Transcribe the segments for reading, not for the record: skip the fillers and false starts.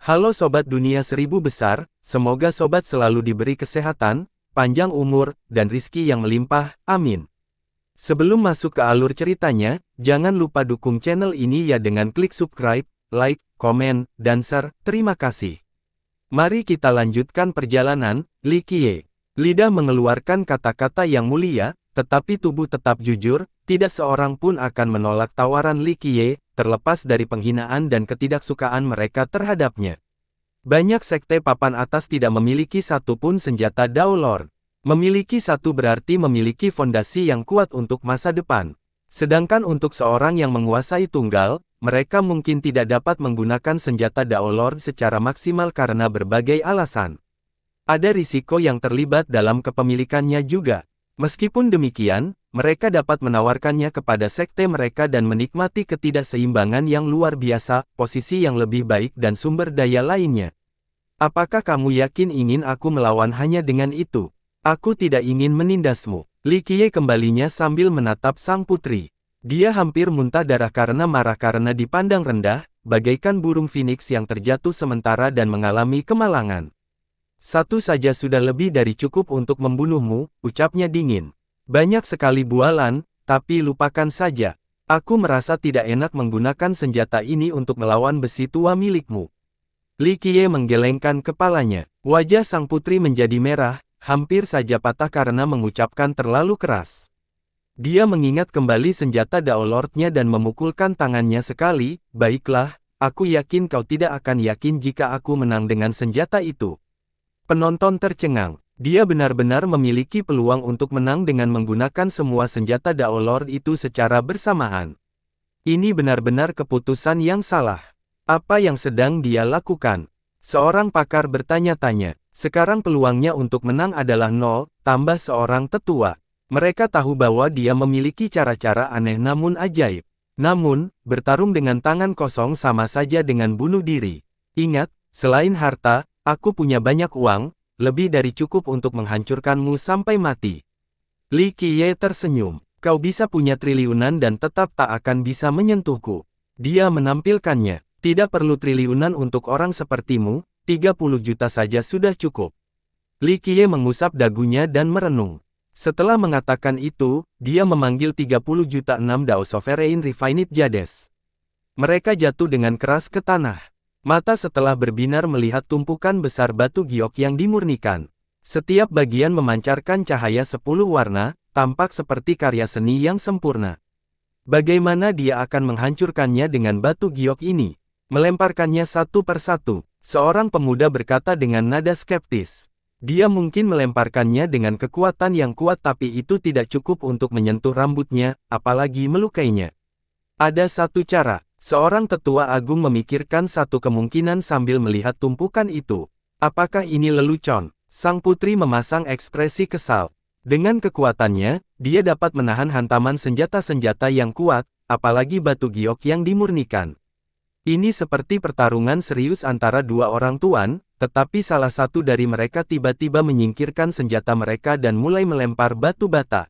Halo Sobat Dunia Seribu Besar, semoga Sobat selalu diberi kesehatan, panjang umur, dan rizki yang melimpah, amin. Sebelum masuk ke alur ceritanya, jangan lupa dukung channel ini ya dengan klik subscribe, like, komen, dan share, terima kasih. Mari kita lanjutkan perjalanan. Li Qiye. Lidah mengeluarkan kata-kata yang mulia, tetapi tubuh tetap jujur, tidak seorang pun akan menolak tawaran Li Qiye, terlepas dari penghinaan dan ketidaksukaan mereka terhadapnya. Banyak sekte papan atas tidak memiliki satu pun senjata Dao Lord. Memiliki satu berarti memiliki fondasi yang kuat untuk masa depan. Sedangkan untuk seorang yang menguasai tunggal, mereka mungkin tidak dapat menggunakan senjata Dao Lord secara maksimal karena berbagai alasan. Ada risiko yang terlibat dalam kepemilikannya juga. Meskipun demikian, mereka dapat menawarkannya kepada sekte mereka dan menikmati ketidakseimbangan yang luar biasa, posisi yang lebih baik dan sumber daya lainnya. Apakah kamu yakin ingin aku melawan hanya dengan itu? Aku tidak ingin menindasmu. Li Qiye kembalinya sambil menatap sang putri. Dia hampir muntah darah karena marah karena dipandang rendah, bagaikan burung phoenix yang terjatuh sementara dan mengalami kemalangan. Satu saja sudah lebih dari cukup untuk membunuhmu, ucapnya dingin. Banyak sekali bualan, tapi lupakan saja. Aku merasa tidak enak menggunakan senjata ini untuk melawan besi tua milikmu. Li Qiye menggelengkan kepalanya. Wajah sang putri menjadi merah, hampir saja patah karena mengucapkan terlalu keras. Dia mengingat kembali senjata Dao Lord-nya dan memukulkan tangannya sekali. Baiklah, aku yakin kau tidak akan yakin jika aku menang dengan senjata itu. Penonton tercengang. Dia benar-benar memiliki peluang untuk menang dengan menggunakan semua senjata Dao Lord itu secara bersamaan. Ini benar-benar keputusan yang salah. Apa yang sedang dia lakukan? Seorang pakar bertanya-tanya. Sekarang peluangnya untuk menang adalah 0, tambah seorang tetua. Mereka tahu bahwa dia memiliki cara-cara aneh namun ajaib. Namun, bertarung dengan tangan kosong sama saja dengan bunuh diri. Ingat, selain harta, aku punya banyak uang, lebih dari cukup untuk menghancurkanmu sampai mati. Li Qiye tersenyum. Kau bisa punya triliunan dan tetap tak akan bisa menyentuhku. Dia menampilkannya. Tidak perlu triliunan untuk orang sepertimu, 30 juta saja sudah cukup. Li Qiye mengusap dagunya dan merenung. Setelah mengatakan itu, dia memanggil 30 juta 6 Dao Sovereign Refined Jades. Mereka jatuh dengan keras ke tanah. Mata setelah berbinar melihat tumpukan besar batu giok yang dimurnikan. Setiap bagian memancarkan cahaya 10 warna, tampak seperti karya seni yang sempurna. Bagaimana dia akan menghancurkannya dengan batu giok ini? Melemparkannya satu persatu. Seorang pemuda berkata dengan nada skeptis. Dia mungkin melemparkannya dengan kekuatan yang kuat tapi itu tidak cukup untuk menyentuh rambutnya, apalagi melukainya. Ada satu cara. Seorang tetua agung memikirkan satu kemungkinan sambil melihat tumpukan itu. Apakah ini lelucon? Sang putri memasang ekspresi kesal. Dengan kekuatannya, dia dapat menahan hantaman senjata-senjata yang kuat, apalagi batu giok yang dimurnikan. Ini seperti pertarungan serius antara dua orang tuan, tetapi salah satu dari mereka tiba-tiba menyingkirkan senjata mereka dan mulai melempar batu bata.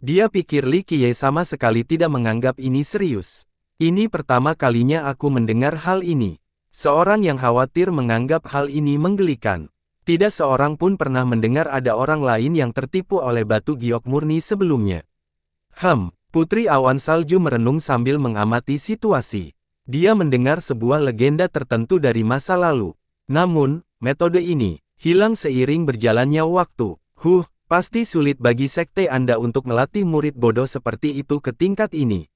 Dia pikir Li Qiye sama sekali tidak menganggap ini serius. Ini pertama kalinya aku mendengar hal ini. Seorang yang khawatir menganggap hal ini menggelikan. Tidak seorang pun pernah mendengar ada orang lain yang tertipu oleh batu giok murni sebelumnya. Putri awan salju merenung sambil mengamati situasi. Dia mendengar sebuah legenda tertentu dari masa lalu. Namun, metode ini hilang seiring berjalannya waktu. Pasti sulit bagi sekte Anda untuk melatih murid bodoh seperti itu ke tingkat ini.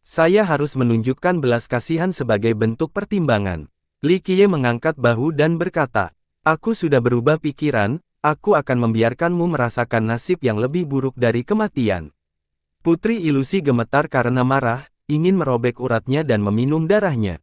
Saya harus menunjukkan belas kasihan sebagai bentuk pertimbangan. Li Qiye mengangkat bahu dan berkata, aku sudah berubah pikiran, aku akan membiarkanmu merasakan nasib yang lebih buruk dari kematian. Putri ilusi gemetar karena marah, ingin merobek uratnya dan meminum darahnya.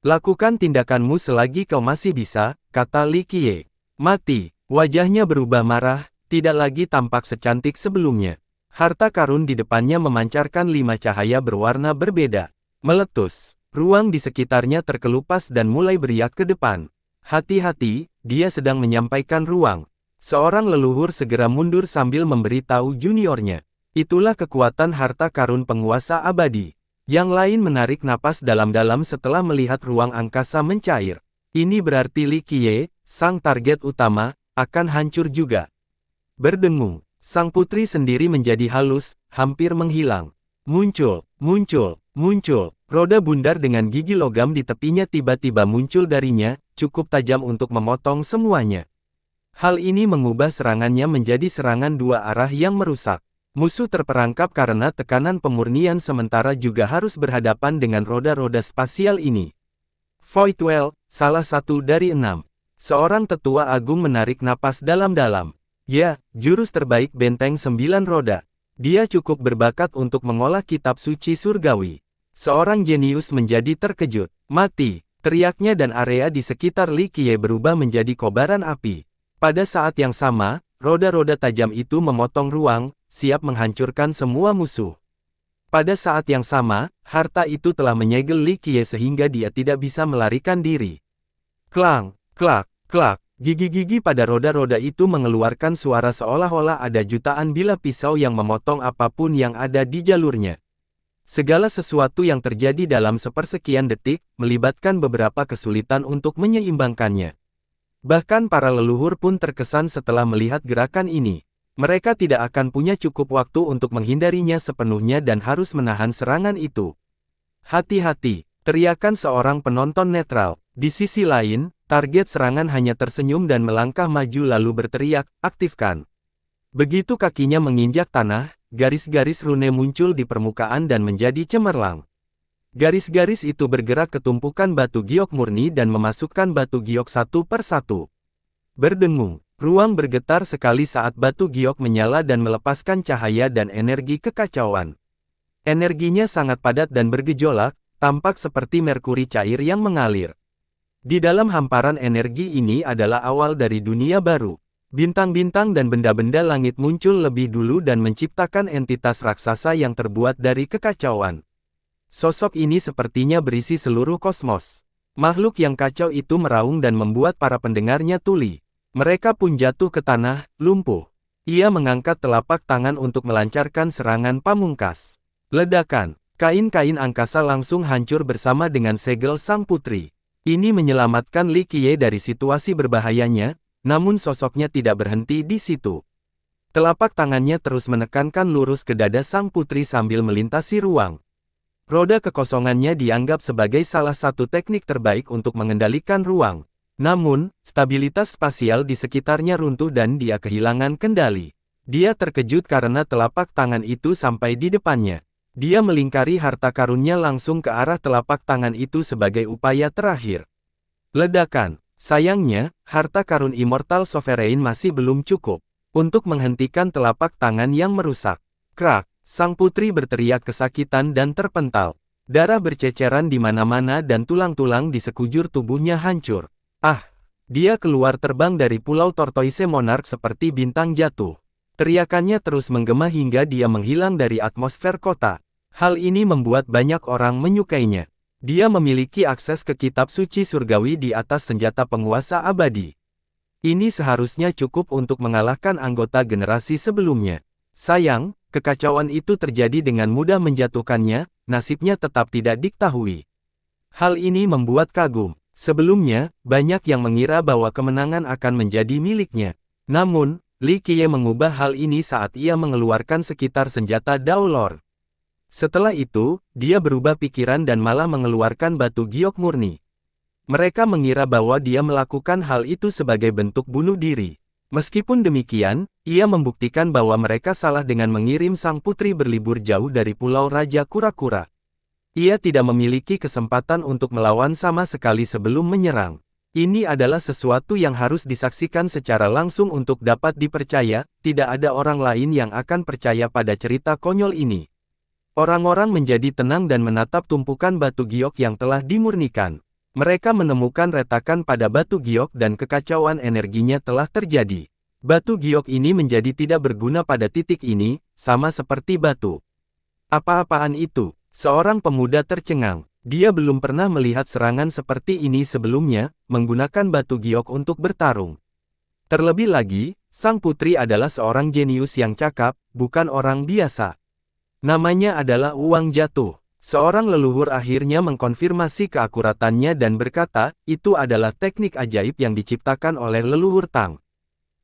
Lakukan tindakanmu selagi kau masih bisa, kata Li Qiye. Mati. Wajahnya berubah marah, tidak lagi tampak secantik sebelumnya. Harta karun di depannya memancarkan 5 cahaya berwarna berbeda. Meletus. Ruang di sekitarnya terkelupas dan mulai beriak ke depan. Hati-hati, dia sedang menyampaikan ruang. Seorang leluhur segera mundur sambil memberitahu juniornya. Itulah kekuatan harta karun penguasa abadi. Yang lain menarik napas dalam-dalam setelah melihat ruang angkasa mencair. Ini berarti Li Qiye, sang target utama, akan hancur juga. Berdengung, sang putri sendiri menjadi halus, hampir menghilang. Muncul, muncul, muncul. Roda bundar dengan gigi logam di tepinya tiba-tiba muncul darinya, cukup tajam untuk memotong semuanya. Hal ini mengubah serangannya menjadi serangan dua arah yang merusak. Musuh terperangkap karena tekanan pemurnian sementara juga harus berhadapan dengan roda-roda spasial ini. Void Well, salah satu dari 6. Seorang tetua agung menarik napas dalam-dalam. Ya, jurus terbaik benteng 9 roda. Dia cukup berbakat untuk mengolah kitab suci surgawi. Seorang jenius menjadi terkejut. Mati, teriaknya dan area di sekitar Li Qiye berubah menjadi kobaran api. Pada saat yang sama, roda-roda tajam itu memotong ruang, siap menghancurkan semua musuh. Pada saat yang sama, harta itu telah menyegel Li Qiye sehingga dia tidak bisa melarikan diri. Klang, klak, klak, gigi-gigi pada roda-roda itu mengeluarkan suara seolah-olah ada jutaan bilah pisau yang memotong apapun yang ada di jalurnya. Segala sesuatu yang terjadi dalam sepersekian detik, melibatkan beberapa kesulitan untuk menyeimbangkannya. Bahkan para leluhur pun terkesan setelah melihat gerakan ini. Mereka tidak akan punya cukup waktu untuk menghindarinya sepenuhnya dan harus menahan serangan itu. Hati-hati, teriakan seorang penonton netral. Di sisi lain, target serangan hanya tersenyum dan melangkah maju lalu berteriak, aktifkan. Begitu kakinya menginjak tanah, garis-garis rune muncul di permukaan dan menjadi cemerlang. Garis-garis itu bergerak ke tumpukan batu giok murni dan memasukkan batu giok satu per satu. Berdengung, ruang bergetar sekali saat batu giok menyala dan melepaskan cahaya dan energi kekacauan. Energinya sangat padat dan bergejolak, tampak seperti merkuri cair yang mengalir. Di dalam hamparan energi ini adalah awal dari dunia baru. Bintang-bintang dan benda-benda langit muncul lebih dulu dan menciptakan entitas raksasa yang terbuat dari kekacauan. Sosok ini sepertinya berisi seluruh kosmos. Makhluk yang kacau itu meraung dan membuat para pendengarnya tuli. Mereka pun jatuh ke tanah, lumpuh. Ia mengangkat telapak tangan untuk melancarkan serangan pamungkas. Ledakan, kain-kain angkasa langsung hancur bersama dengan segel sang putri. Ini menyelamatkan Li Qiye dari situasi berbahayanya, namun sosoknya tidak berhenti di situ. Telapak tangannya terus menekankan lurus ke dada sang putri sambil melintasi ruang. Roda kekosongannya dianggap sebagai salah satu teknik terbaik untuk mengendalikan ruang. Namun, stabilitas spasial di sekitarnya runtuh dan dia kehilangan kendali. Dia terkejut karena telapak tangan itu sampai di depannya. Dia melingkari harta karunnya langsung ke arah telapak tangan itu sebagai upaya terakhir. Ledakan. Sayangnya, harta karun Immortal Sovereign masih belum cukup untuk menghentikan telapak tangan yang merusak. Krak, sang putri berteriak kesakitan dan terpental. Darah berceceran di mana-mana dan tulang-tulang di sekujur tubuhnya hancur. Ah! Dia keluar terbang dari Pulau Tortoise Monarch seperti bintang jatuh. Teriakannya terus menggema hingga dia menghilang dari atmosfer kota. Hal ini membuat banyak orang menyukainya. Dia memiliki akses ke kitab suci surgawi di atas senjata penguasa abadi. Ini seharusnya cukup untuk mengalahkan anggota generasi sebelumnya. Sayang, kekacauan itu terjadi dengan mudah menjatuhkannya, nasibnya tetap tidak diketahui. Hal ini membuat kagum. Sebelumnya, banyak yang mengira bahwa kemenangan akan menjadi miliknya. Namun, Li Qiye mengubah hal ini saat ia mengeluarkan sekitar senjata Dao Lord. Setelah itu, dia berubah pikiran dan malah mengeluarkan batu giok murni. Mereka mengira bahwa dia melakukan hal itu sebagai bentuk bunuh diri. Meskipun demikian, ia membuktikan bahwa mereka salah dengan mengirim sang putri berlibur jauh dari Pulau Raja Kura-Kura. Ia tidak memiliki kesempatan untuk melawan sama sekali sebelum menyerang. Ini adalah sesuatu yang harus disaksikan secara langsung untuk dapat dipercaya, tidak ada orang lain yang akan percaya pada cerita konyol ini. Orang-orang menjadi tenang dan menatap tumpukan batu giok yang telah dimurnikan. Mereka menemukan retakan pada batu giok dan kekacauan energinya telah terjadi. Batu giok ini menjadi tidak berguna pada titik ini, sama seperti batu. Apa-apaan itu? Seorang pemuda tercengang. Dia belum pernah melihat serangan seperti ini sebelumnya, menggunakan batu giok untuk bertarung. Terlebih lagi, sang putri adalah seorang jenius yang cakap, bukan orang biasa. Namanya adalah Uang Jatuh. Seorang leluhur akhirnya mengkonfirmasi keakuratannya dan berkata, itu adalah teknik ajaib yang diciptakan oleh leluhur Tang.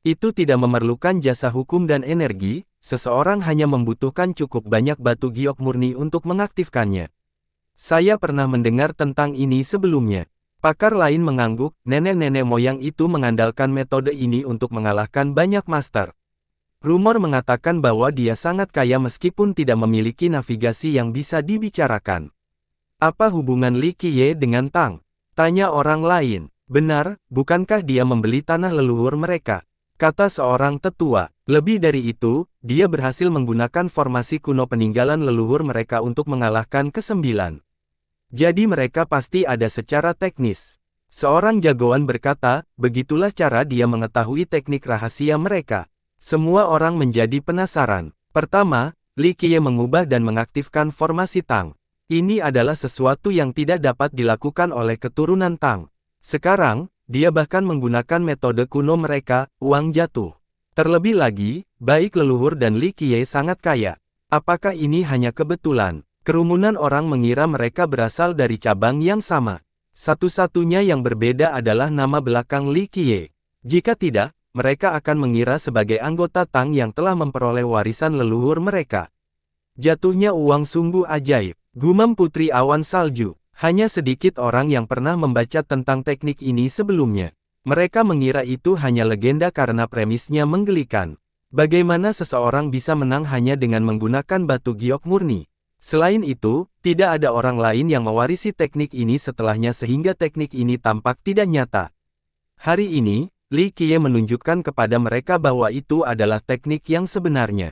Itu tidak memerlukan jasa hukum dan energi, seseorang hanya membutuhkan cukup banyak batu giok murni untuk mengaktifkannya. Saya pernah mendengar tentang ini sebelumnya. Pakar lain mengangguk, nenek-nenek moyang itu mengandalkan metode ini untuk mengalahkan banyak master. Rumor mengatakan bahwa dia sangat kaya meskipun tidak memiliki navigasi yang bisa dibicarakan. Apa hubungan Li Qiye dengan Tang? Tanya orang lain. Benar, bukankah dia membeli tanah leluhur mereka? Kata seorang tetua. Lebih dari itu, dia berhasil menggunakan formasi kuno peninggalan leluhur mereka untuk mengalahkan kesembilan. Jadi mereka pasti ada secara teknis. Seorang jagoan berkata, begitulah cara dia mengetahui teknik rahasia mereka. Semua orang menjadi penasaran. Pertama, Li Qiye mengubah dan mengaktifkan formasi Tang. Ini adalah sesuatu yang tidak dapat dilakukan oleh keturunan Tang. Sekarang, dia bahkan menggunakan metode kuno mereka, uang jatuh. Terlebih lagi, baik leluhur dan Li Qiye sangat kaya. Apakah ini hanya kebetulan? Kerumunan orang mengira mereka berasal dari cabang yang sama. Satu-satunya yang berbeda adalah nama belakang Li Qiye. Jika tidak, mereka akan mengira sebagai anggota Tang yang telah memperoleh warisan leluhur mereka. Jatuhnya uang sungguh ajaib, gumam Putri Awan Salju. Hanya sedikit orang yang pernah membaca tentang teknik ini sebelumnya. Mereka mengira itu hanya legenda karena premisnya menggelikan. Bagaimana seseorang bisa menang hanya dengan menggunakan batu giok murni? Selain itu, tidak ada orang lain yang mewarisi teknik ini setelahnya sehingga teknik ini tampak tidak nyata. Hari ini, Li Qiye menunjukkan kepada mereka bahwa itu adalah teknik yang sebenarnya.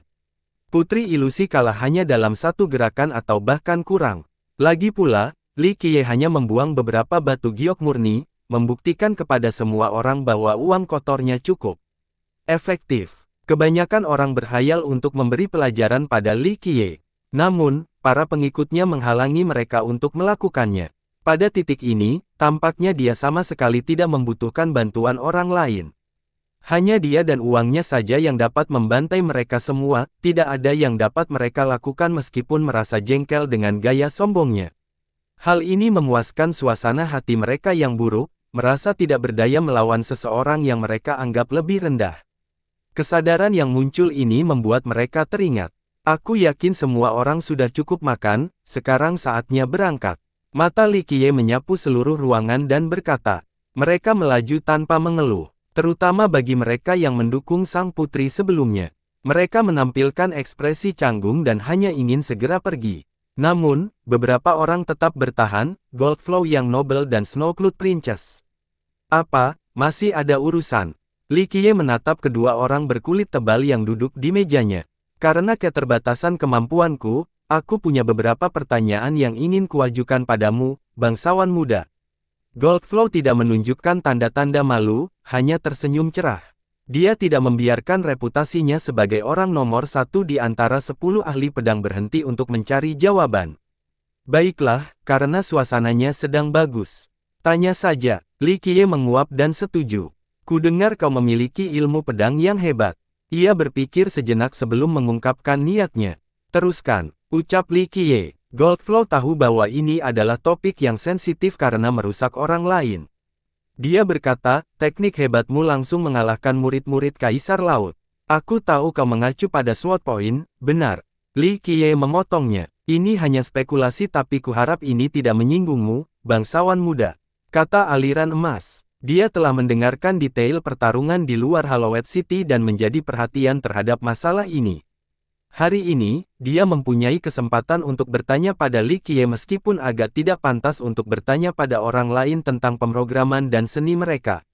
Putri ilusi kalah hanya dalam satu gerakan atau bahkan kurang. Lagi pula, Li Qiye hanya membuang beberapa batu giok murni, membuktikan kepada semua orang bahwa uang kotornya cukup efektif. Kebanyakan orang berhayal untuk memberi pelajaran pada Li Qiye. Namun, para pengikutnya menghalangi mereka untuk melakukannya. Pada titik ini, tampaknya dia sama sekali tidak membutuhkan bantuan orang lain. Hanya dia dan uangnya saja yang dapat membantai mereka semua, tidak ada yang dapat mereka lakukan meskipun merasa jengkel dengan gaya sombongnya. Hal ini memuaskan suasana hati mereka yang buruk, merasa tidak berdaya melawan seseorang yang mereka anggap lebih rendah. Kesadaran yang muncul ini membuat mereka teringat. Aku yakin semua orang sudah cukup makan, sekarang saatnya berangkat. Mata Li Qiye menyapu seluruh ruangan dan berkata, mereka melaju tanpa mengeluh, terutama bagi mereka yang mendukung sang putri sebelumnya. Mereka menampilkan ekspresi canggung dan hanya ingin segera pergi. Namun, beberapa orang tetap bertahan, Goldflow yang Noble dan Snowcloud Princess. Apa, masih ada urusan? Li Qiye menatap kedua orang berkulit tebal yang duduk di mejanya. Karena keterbatasan kemampuanku, aku punya beberapa pertanyaan yang ingin kuajukan padamu, bangsawan muda. Goldflow tidak menunjukkan tanda-tanda malu, hanya tersenyum cerah. Dia tidak membiarkan reputasinya sebagai orang nomor satu di antara 10 ahli pedang berhenti untuk mencari jawaban. Baiklah, karena suasananya sedang bagus. Tanya saja, Li Qiye menguap dan setuju. Kudengar kau memiliki ilmu pedang yang hebat. Ia berpikir sejenak sebelum mengungkapkan niatnya. Teruskan, ucap Li Qiye. Goldflow tahu bahwa ini adalah topik yang sensitif karena merusak orang lain. Dia berkata, teknik hebatmu langsung mengalahkan murid-murid Kaisar Laut. Aku tahu kau mengacu pada SWOT Point, benar. Li Qiye memotongnya. Ini hanya spekulasi tapi kuharap ini tidak menyinggungmu, bangsawan muda. Kata aliran emas. Dia telah mendengarkan detail pertarungan di luar Hallowed City dan menjadi perhatian terhadap masalah ini. Hari ini, dia mempunyai kesempatan untuk bertanya pada Li Qiye meskipun agak tidak pantas untuk bertanya pada orang lain tentang pemrograman dan seni mereka.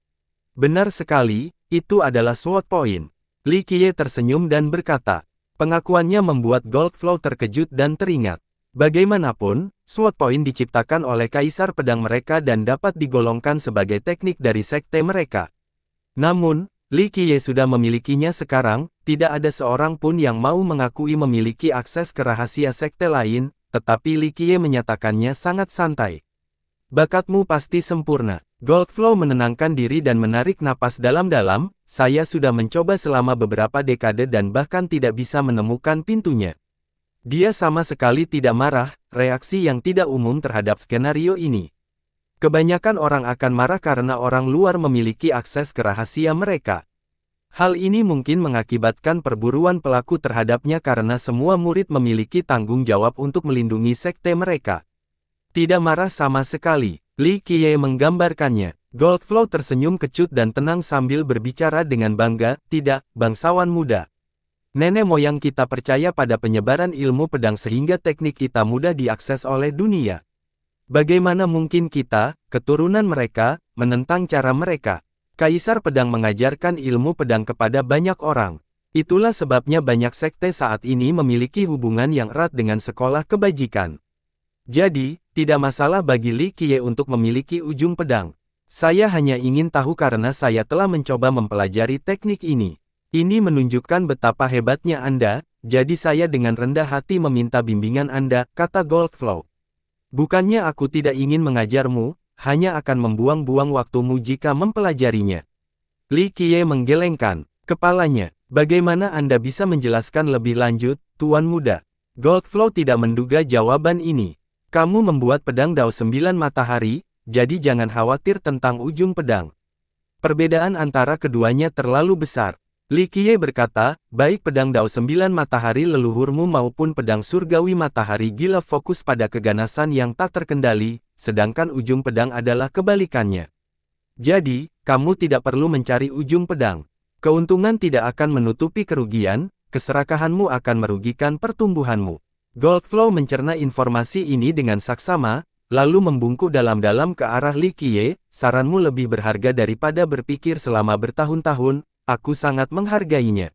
Benar sekali, itu adalah SWOT Point. Li Qiye tersenyum dan berkata. Pengakuannya membuat Goldflow terkejut dan teringat. Bagaimanapun, SWOT Point diciptakan oleh Kaisar Pedang mereka dan dapat digolongkan sebagai teknik dari sekte mereka. Namun, Li Qiye sudah memilikinya sekarang, tidak ada seorang pun yang mau mengakui memiliki akses ke rahasia sekte lain, tetapi Li Qiye menyatakannya sangat santai. Bakatmu pasti sempurna. Goldflow menenangkan diri dan menarik napas dalam-dalam, saya sudah mencoba selama beberapa dekade dan bahkan tidak bisa menemukan pintunya. Dia sama sekali tidak marah, reaksi yang tidak umum terhadap skenario ini. Kebanyakan orang akan marah karena orang luar memiliki akses ke rahasia mereka. Hal ini mungkin mengakibatkan perburuan pelaku terhadapnya karena semua murid memiliki tanggung jawab untuk melindungi sekte mereka. Tidak marah sama sekali, Li Qiye menggambarkannya. Goldflow tersenyum kecut dan tenang sambil berbicara dengan bangga, "Tidak, bangsawan muda. Nenek moyang kita percaya pada penyebaran ilmu pedang sehingga teknik kita mudah diakses oleh dunia. Bagaimana mungkin kita, keturunan mereka, menentang cara mereka? Kaisar pedang mengajarkan ilmu pedang kepada banyak orang. Itulah sebabnya banyak sekte saat ini memiliki hubungan yang erat dengan sekolah kebajikan. Jadi, tidak masalah bagi Li Qiye untuk memiliki ujung pedang. Saya hanya ingin tahu karena saya telah mencoba mempelajari teknik ini. Ini menunjukkan betapa hebatnya Anda, jadi saya dengan rendah hati meminta bimbingan Anda," kata Goldflow. "Bukannya aku tidak ingin mengajarmu, hanya akan membuang-buang waktumu jika mempelajarinya." Li Qiye menggelengkan kepalanya. "Bagaimana Anda bisa menjelaskan lebih lanjut, Tuan Muda?" Goldflow tidak menduga jawaban ini. "Kamu membuat pedang Dao 9 Matahari, jadi jangan khawatir tentang ujung pedang. Perbedaan antara keduanya terlalu besar." Li Qiye berkata, "Baik pedang Dao 9 Matahari leluhurmu maupun pedang surgawi Matahari Gila fokus pada keganasan yang tak terkendali, sedangkan ujung pedang adalah kebalikannya. Jadi, kamu tidak perlu mencari ujung pedang. Keuntungan tidak akan menutupi kerugian, keserakahanmu akan merugikan pertumbuhanmu." Goldflow mencerna informasi ini dengan saksama, lalu membungkuk dalam-dalam ke arah Li Qiye, "Saranmu lebih berharga daripada berpikir selama bertahun-tahun, aku sangat menghargainya."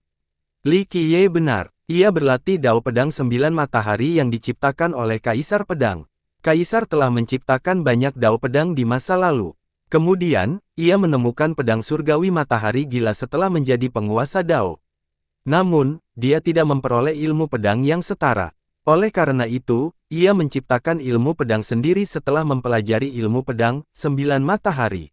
Li Qiye benar, ia berlatih Dao Pedang 9 Matahari yang diciptakan oleh Kaisar Pedang. Kaisar telah menciptakan banyak Dao Pedang di masa lalu. Kemudian, ia menemukan pedang surgawi Matahari Gila setelah menjadi penguasa Dao. Namun, dia tidak memperoleh ilmu pedang yang setara. Oleh karena itu, ia menciptakan ilmu pedang sendiri setelah mempelajari ilmu pedang 9 Matahari.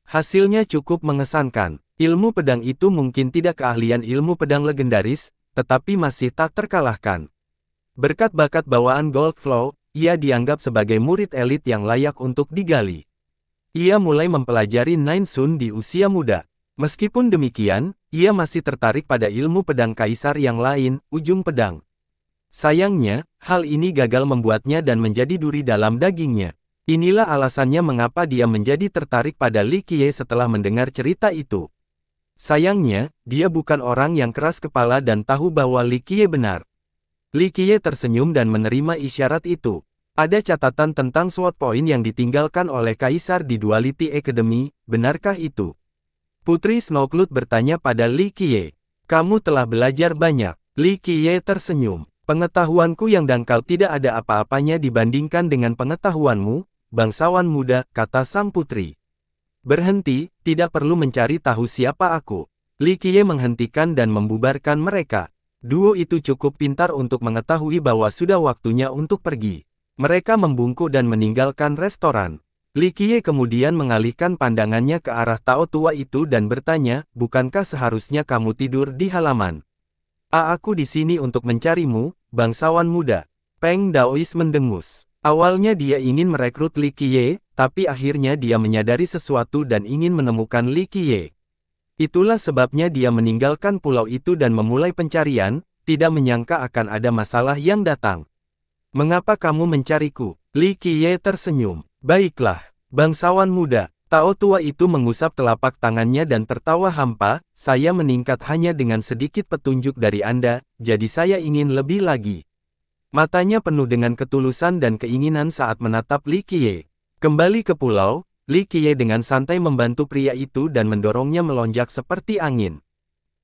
Hasilnya cukup mengesankan. Ilmu pedang itu mungkin tidak keahlian ilmu pedang legendaris, tetapi masih tak terkalahkan. Berkat bakat bawaan Goldflow, ia dianggap sebagai murid elit yang layak untuk digali. Ia mulai mempelajari Nine Sun di usia muda. Meskipun demikian, ia masih tertarik pada ilmu pedang kaisar yang lain, ujung pedang. Sayangnya, hal ini gagal membuatnya dan menjadi duri dalam dagingnya. Inilah alasannya mengapa dia menjadi tertarik pada Li Qiye setelah mendengar cerita itu. Sayangnya, dia bukan orang yang keras kepala dan tahu bahwa Li Qiye benar. Li Qiye tersenyum dan menerima isyarat itu. "Ada catatan tentang SWOT point yang ditinggalkan oleh Kaisar di Duality Academy, benarkah itu?" Putri Snowcloud bertanya pada Li Qiye. "Kamu telah belajar banyak." Li Qiye tersenyum. "Pengetahuanku yang dangkal tidak ada apa-apanya dibandingkan dengan pengetahuanmu, bangsawan muda," kata sang putri. "Berhenti, tidak perlu mencari tahu siapa aku." Li Qiye menghentikan dan membubarkan mereka. Duo itu cukup pintar untuk mengetahui bahwa sudah waktunya untuk pergi. Mereka membungkuk dan meninggalkan restoran. Li Qiye kemudian mengalihkan pandangannya ke arah Tao tua itu dan bertanya, "Bukankah seharusnya kamu tidur di halaman?" Aku di sini untuk mencarimu, bangsawan muda." Peng Daois mendengus. Awalnya dia ingin merekrut Li Qiye, tapi akhirnya dia menyadari sesuatu dan ingin menemukan Li Qiye. Itulah sebabnya dia meninggalkan pulau itu dan memulai pencarian, tidak menyangka akan ada masalah yang datang. "Mengapa kamu mencariku?" Li Qiye tersenyum. "Baiklah, bangsawan muda." Tao tua itu mengusap telapak tangannya dan tertawa hampa, "Saya meningkat hanya dengan sedikit petunjuk dari Anda, jadi saya ingin lebih lagi." Matanya penuh dengan ketulusan dan keinginan saat menatap Li Qiye. Kembali ke pulau, Li Qiye dengan santai membantu pria itu dan mendorongnya melonjak seperti angin.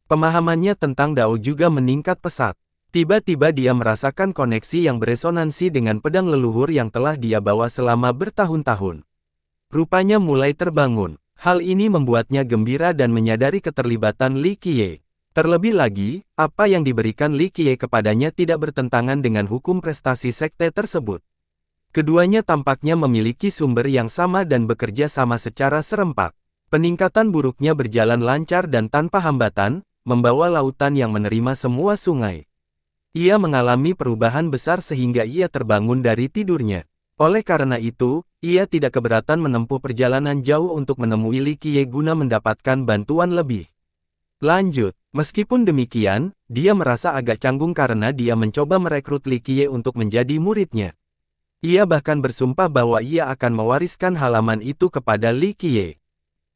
Pemahamannya tentang Dao juga meningkat pesat. Tiba-tiba dia merasakan koneksi yang beresonansi dengan pedang leluhur yang telah dia bawa selama bertahun-tahun. Rupanya mulai terbangun. Hal ini membuatnya gembira dan menyadari keterlibatan Li Qiye. Terlebih lagi, apa yang diberikan Li Qiye kepadanya tidak bertentangan dengan hukum prestasi sekte tersebut. Keduanya tampaknya memiliki sumber yang sama dan bekerja sama secara serempak. Peningkatan buruknya berjalan lancar dan tanpa hambatan, membawa lautan yang menerima semua sungai. Ia mengalami perubahan besar sehingga ia terbangun dari tidurnya. Oleh karena itu, ia tidak keberatan menempuh perjalanan jauh untuk menemui Li Qiye guna mendapatkan bantuan lebih. Lanjut, meskipun demikian, dia merasa agak canggung karena dia mencoba merekrut Li Qiye untuk menjadi muridnya. Ia bahkan bersumpah bahwa ia akan mewariskan halaman itu kepada Li Qiye.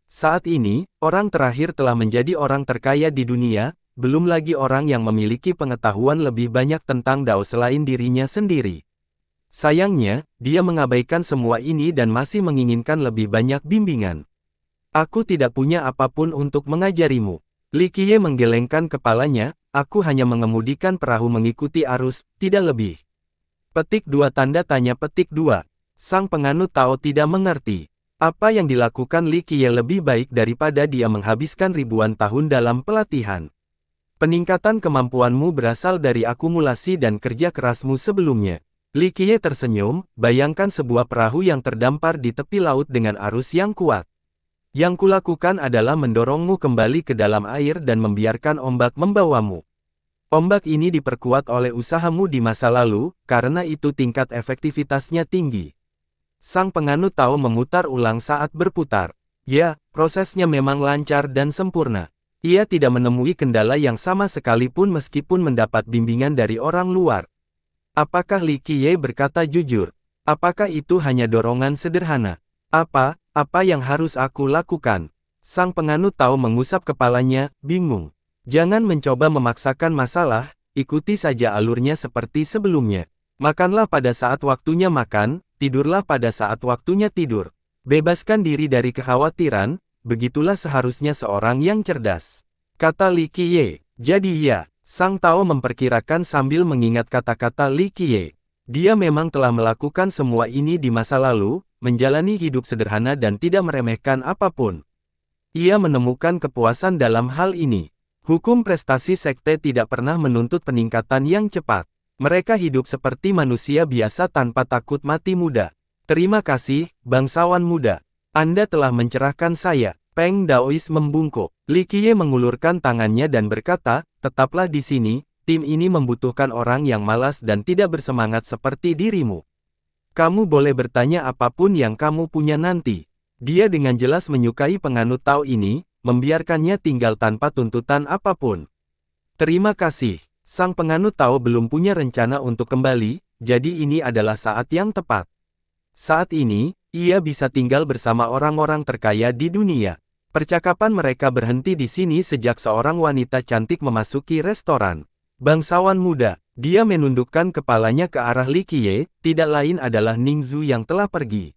Saat ini, orang terakhir telah menjadi orang terkaya di dunia, belum lagi orang yang memiliki pengetahuan lebih banyak tentang Dao selain dirinya sendiri. Sayangnya, dia mengabaikan semua ini dan masih menginginkan lebih banyak bimbingan. Aku tidak punya apapun untuk mengajarimu. Li Qiye menggelengkan kepalanya, aku hanya mengemudikan perahu mengikuti arus, tidak lebih. Petik 2 tanda tanya petik 2. Sang penganut Tao tidak mengerti. Apa yang dilakukan Li Qiye lebih baik daripada dia menghabiskan ribuan tahun dalam pelatihan. Peningkatan kemampuanmu berasal dari akumulasi dan kerja kerasmu sebelumnya. Li Qiye tersenyum, bayangkan sebuah perahu yang terdampar di tepi laut dengan arus yang kuat. Yang kulakukan adalah mendorongmu kembali ke dalam air dan membiarkan ombak membawamu. Ombak ini diperkuat oleh usahamu di masa lalu, karena itu tingkat efektivitasnya tinggi. Sang penganut Tao memutar ulang saat berputar. Ya, prosesnya memang lancar dan sempurna. Ia tidak menemui kendala yang sama sekalipun meskipun mendapat bimbingan dari orang luar. Apakah Li Qiye berkata jujur? Apakah itu hanya dorongan sederhana? Apa yang harus aku lakukan? Sang penganut Tao mengusap kepalanya, bingung. Jangan mencoba memaksakan masalah, ikuti saja alurnya seperti sebelumnya. Makanlah pada saat waktunya makan, tidurlah pada saat waktunya tidur. Bebaskan diri dari kekhawatiran, begitulah seharusnya seorang yang cerdas. Kata Li Qiye. Jadi ya. Sang Tao memperkirakan sambil mengingat kata-kata Li Qiye. Dia memang telah melakukan semua ini di masa lalu, menjalani hidup sederhana dan tidak meremehkan apapun. Ia menemukan kepuasan dalam hal ini. Hukum prestasi sekte tidak pernah menuntut peningkatan yang cepat. Mereka hidup seperti manusia biasa tanpa takut mati muda. Terima kasih, bangsawan muda. Anda telah mencerahkan saya. Peng Daois membungkuk. Li Qiye mengulurkan tangannya dan berkata, tetaplah di sini, tim ini membutuhkan orang yang malas dan tidak bersemangat seperti dirimu. Kamu boleh bertanya apapun yang kamu punya nanti. Dia dengan jelas menyukai penganut Tao ini, membiarkannya tinggal tanpa tuntutan apapun. Terima kasih. Sang penganut Tao belum punya rencana untuk kembali, jadi ini adalah saat yang tepat. Saat ini, ia bisa tinggal bersama orang-orang terkaya di dunia. Percakapan mereka berhenti di sini sejak seorang wanita cantik memasuki restoran. Bangsawan muda, dia menundukkan kepalanya ke arah Li Qiye, tidak lain adalah Ning Zhu yang telah pergi.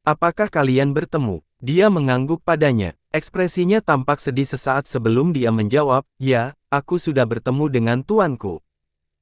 Apakah kalian bertemu? Dia mengangguk padanya. Ekspresinya tampak sedih sesaat sebelum dia menjawab, ya, aku sudah bertemu dengan tuanku.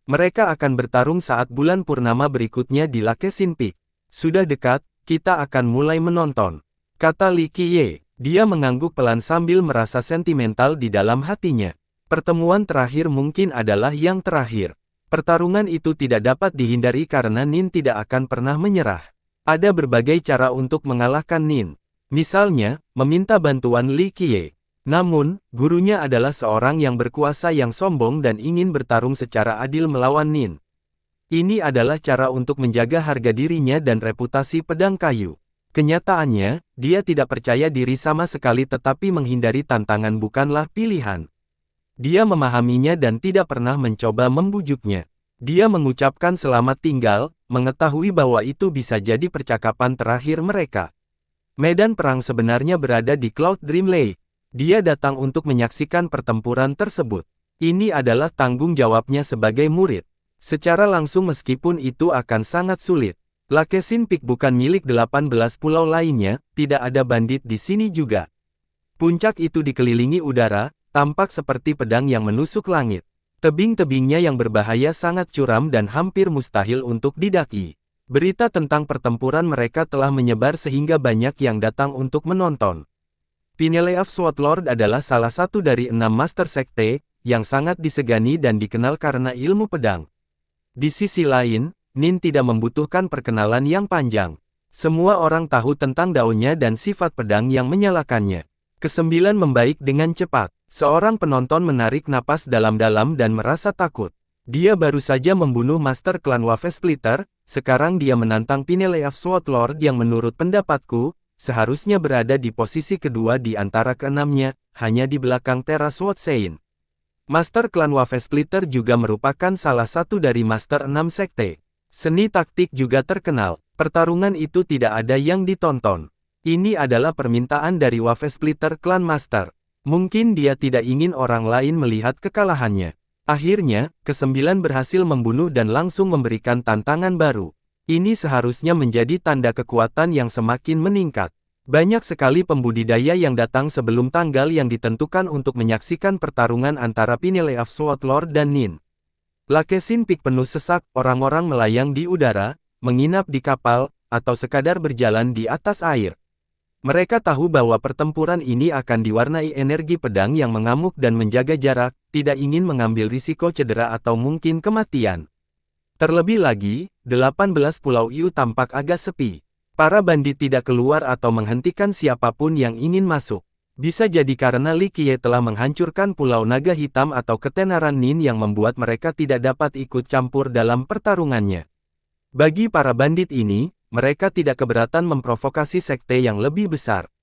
Mereka akan bertarung saat bulan purnama berikutnya di Lakesin Peak. Sudah dekat, kita akan mulai menonton. Kata Li Qiye. Dia mengangguk pelan sambil merasa sentimental di dalam hatinya. Pertemuan terakhir mungkin adalah yang terakhir. Pertarungan itu tidak dapat dihindari karena Nin tidak akan pernah menyerah. Ada berbagai cara untuk mengalahkan Nin. Misalnya, meminta bantuan Li Qiye. Namun, gurunya adalah seorang yang berkuasa yang sombong dan ingin bertarung secara adil melawan Nin. Ini adalah cara untuk menjaga harga dirinya dan reputasi pedang kayu. Kenyataannya, dia tidak percaya diri sama sekali tetapi menghindari tantangan bukanlah pilihan. Dia memahaminya dan tidak pernah mencoba membujuknya. Dia mengucapkan selamat tinggal, mengetahui bahwa itu bisa jadi percakapan terakhir mereka. Medan perang sebenarnya berada di Cloud Dream Lake. Dia datang untuk menyaksikan pertempuran tersebut. Ini adalah tanggung jawabnya sebagai murid. Secara langsung meskipun itu akan sangat sulit. Lakesin Peak bukan milik 18 pulau lainnya, tidak ada bandit di sini juga. Puncak itu dikelilingi udara, tampak seperti pedang yang menusuk langit. Tebing-tebingnya yang berbahaya sangat curam dan hampir mustahil untuk didaki. Berita tentang pertempuran mereka telah menyebar sehingga banyak yang datang untuk menonton. Pineleaf Swortlord adalah salah satu dari 6 master sekte, yang sangat disegani dan dikenal karena ilmu pedang. Di sisi lain, Nin tidak membutuhkan perkenalan yang panjang. Semua orang tahu tentang daunnya dan sifat pedang yang menyalakannya. Kesembilan membaik dengan cepat. Seorang penonton menarik napas dalam-dalam dan merasa takut. Dia baru saja membunuh Master Klan Wave Splitter, sekarang dia menantang Pineleaf Sword Lord yang menurut pendapatku, seharusnya berada di posisi kedua di antara keenamnya, hanya di belakang Terra Sword Saint. Master Klan Wave Splitter juga merupakan salah satu dari Master 6 Sekte. Seni taktik juga terkenal, pertarungan itu tidak ada yang ditonton. Ini adalah permintaan dari Wave Splitter Klan Master. Mungkin dia tidak ingin orang lain melihat kekalahannya. Akhirnya, kesembilan berhasil membunuh dan langsung memberikan tantangan baru. Ini seharusnya menjadi tanda kekuatan yang semakin meningkat. Banyak sekali pembudidaya yang datang sebelum tanggal yang ditentukan untuk menyaksikan pertarungan antara Pineleaf Sword Lord dan Nin. Lakesin Peak penuh sesak, orang-orang melayang di udara, menginap di kapal, atau sekadar berjalan di atas air. Mereka tahu bahwa pertempuran ini akan diwarnai energi pedang yang mengamuk dan menjaga jarak, tidak ingin mengambil risiko cedera atau mungkin kematian. Terlebih lagi, 18 Pulau Iu tampak agak sepi. Para bandit tidak keluar atau menghentikan siapapun yang ingin masuk. Bisa jadi karena Li Qiye telah menghancurkan Pulau Naga Hitam atau ketenaran Nin yang membuat mereka tidak dapat ikut campur dalam pertarungannya. Bagi para bandit ini, mereka tidak keberatan memprovokasi sekte yang lebih besar.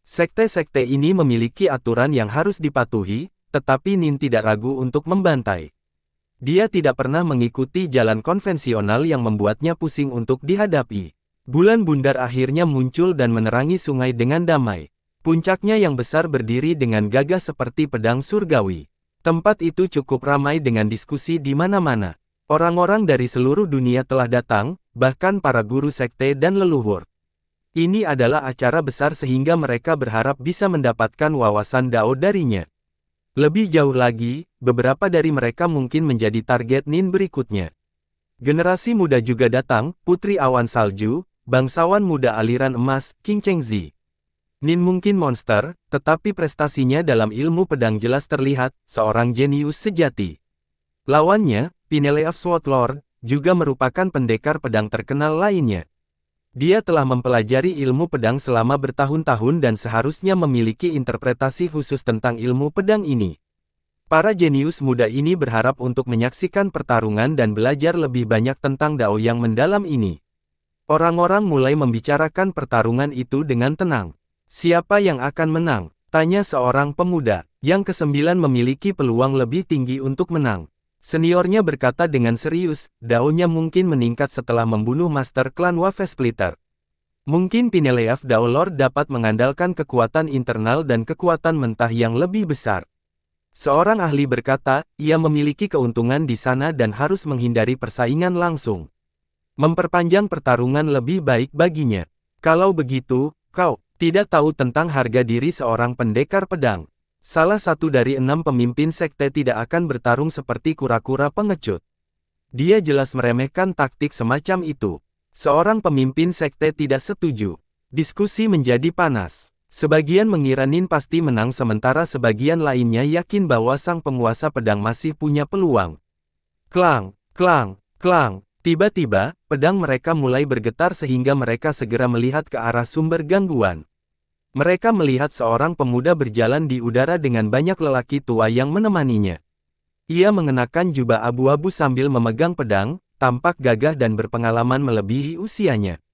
Sekte-sekte ini memiliki aturan yang harus dipatuhi, tetapi Nin tidak ragu untuk membantai. Dia tidak pernah mengikuti jalan konvensional yang membuatnya pusing untuk dihadapi. Bulan bundar akhirnya muncul dan menerangi sungai dengan damai. Puncaknya yang besar berdiri dengan gagah seperti pedang surgawi. Tempat itu cukup ramai dengan diskusi di mana-mana. Orang-orang dari seluruh dunia telah datang, bahkan para guru sekte dan leluhur. Ini adalah acara besar sehingga mereka berharap bisa mendapatkan wawasan Dao darinya. Lebih jauh lagi, beberapa dari mereka mungkin menjadi target Nin berikutnya. Generasi muda juga datang, Putri Awan Salju, bangsawan muda aliran emas, King Chengzi. Nin mungkin monster, tetapi prestasinya dalam ilmu pedang jelas terlihat, seorang jenius sejati. Lawannya, Pineleaf Sword Lord, juga merupakan pendekar pedang terkenal lainnya. Dia telah mempelajari ilmu pedang selama bertahun-tahun dan seharusnya memiliki interpretasi khusus tentang ilmu pedang ini. Para jenius muda ini berharap untuk menyaksikan pertarungan dan belajar lebih banyak tentang Dao yang mendalam ini. Orang-orang mulai membicarakan pertarungan itu dengan tenang. Siapa yang akan menang? Tanya seorang pemuda. Yang kesembilan memiliki peluang lebih tinggi untuk menang. Seniornya berkata dengan serius, Dao-nya mungkin meningkat setelah membunuh Master Klan Wave Splitter. Mungkin Pineleaf Dao Lord dapat mengandalkan kekuatan internal dan kekuatan mentah yang lebih besar. Seorang ahli berkata, ia memiliki keuntungan di sana dan harus menghindari persaingan langsung. Memperpanjang pertarungan lebih baik baginya. Kalau begitu, kau tidak tahu tentang harga diri seorang pendekar pedang. Salah satu dari 6 pemimpin sekte tidak akan bertarung seperti kura-kura pengecut. Dia jelas meremehkan taktik semacam itu. Seorang pemimpin sekte tidak setuju. Diskusi menjadi panas. Sebagian mengira Nin pasti menang sementara sebagian lainnya yakin bahwa sang penguasa pedang masih punya peluang. Klang, klang, klang. Tiba-tiba, pedang mereka mulai bergetar sehingga mereka segera melihat ke arah sumber gangguan. Mereka melihat seorang pemuda berjalan di udara dengan banyak lelaki tua yang menemaninya. Ia mengenakan jubah abu-abu sambil memegang pedang, tampak gagah dan berpengalaman melebihi usianya.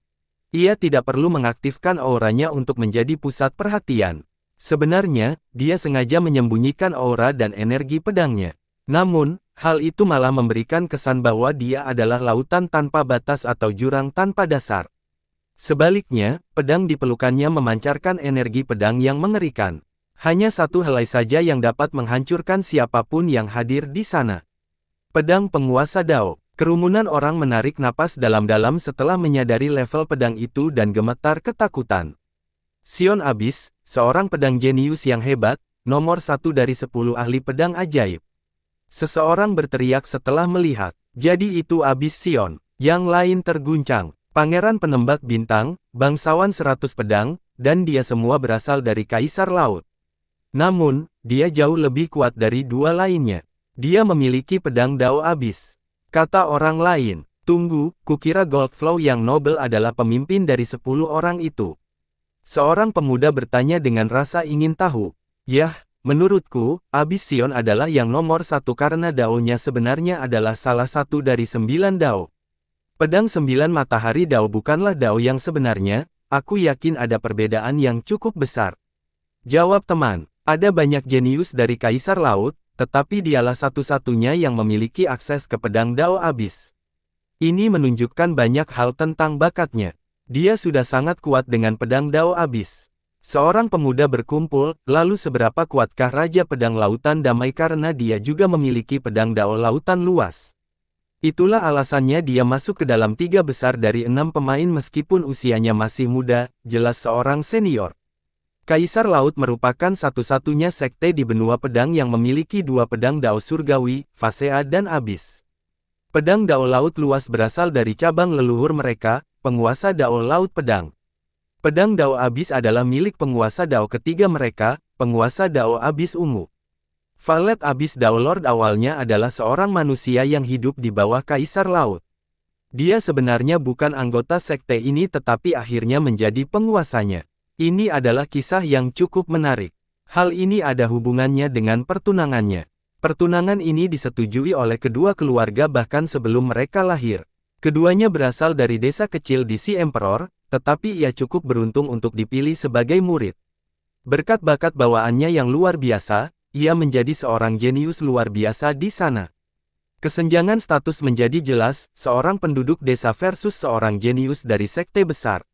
Ia tidak perlu mengaktifkan auranya untuk menjadi pusat perhatian. Sebenarnya, dia sengaja menyembunyikan aura dan energi pedangnya. Namun, hal itu malah memberikan kesan bahwa dia adalah lautan tanpa batas atau jurang tanpa dasar. Sebaliknya, pedang di pelukannya memancarkan energi pedang yang mengerikan. Hanya satu helai saja yang dapat menghancurkan siapapun yang hadir di sana. Pedang penguasa Dao. Kerumunan orang menarik napas dalam-dalam setelah menyadari level pedang itu dan gemetar ketakutan. Sion Abyss, seorang pedang jenius yang hebat, nomor 1 dari 10 ahli pedang ajaib. Seseorang berteriak setelah melihat. Jadi itu Abyss Sion. Yang lain terguncang. Pangeran penembak bintang, bangsawan 100 pedang, dan dia semua berasal dari Kaisar Laut. Namun, dia jauh lebih kuat dari dua lainnya. Dia memiliki pedang Dao Abyss. Kata orang lain, tunggu, kukira Goldflow yang nobel adalah pemimpin dari 10 orang itu. Seorang pemuda bertanya dengan rasa ingin tahu. Yah, Menurutku, Abyss Sion adalah yang nomor satu karena Dao-nya sebenarnya adalah salah satu dari 9 Dao. Pedang 9 matahari Dao bukanlah Dao yang sebenarnya, aku yakin ada perbedaan yang cukup besar. Jawab teman, ada banyak jenius dari Kaisar Laut, tetapi dialah satu-satunya yang memiliki akses ke pedang Dao Abyss. Ini menunjukkan banyak hal tentang bakatnya. Dia sudah sangat kuat dengan pedang Dao Abyss. Seorang pemuda berkumpul, lalu seberapa kuatkah Raja Pedang Lautan Damai karena dia juga memiliki pedang Dao Lautan luas. Itulah alasannya dia masuk ke dalam 3 besar dari 6 pemain meskipun usianya masih muda, jelas seorang senior. Kaisar Laut merupakan satu-satunya sekte di benua pedang yang memiliki 2 pedang Dao Surgawi, Phasea dan Abyss. Pedang Dao Laut luas berasal dari cabang leluhur mereka, penguasa Dao Laut Pedang. Pedang Dao Abyss adalah milik penguasa Dao ketiga mereka, penguasa Dao Abyss Ungu. Valet Abyss Dao Lord awalnya adalah seorang manusia yang hidup di bawah Kaisar Laut. Dia sebenarnya bukan anggota sekte ini tetapi akhirnya menjadi penguasanya. Ini adalah kisah yang cukup menarik. Hal ini ada hubungannya dengan pertunangannya. Pertunangan ini disetujui oleh kedua keluarga bahkan sebelum mereka lahir. Keduanya berasal dari desa kecil di Si Emperor, tetapi ia cukup beruntung untuk dipilih sebagai murid. Berkat bakat bawaannya yang luar biasa, ia menjadi seorang jenius luar biasa di sana. Kesenjangan status menjadi jelas, seorang penduduk desa versus seorang jenius dari sekte besar.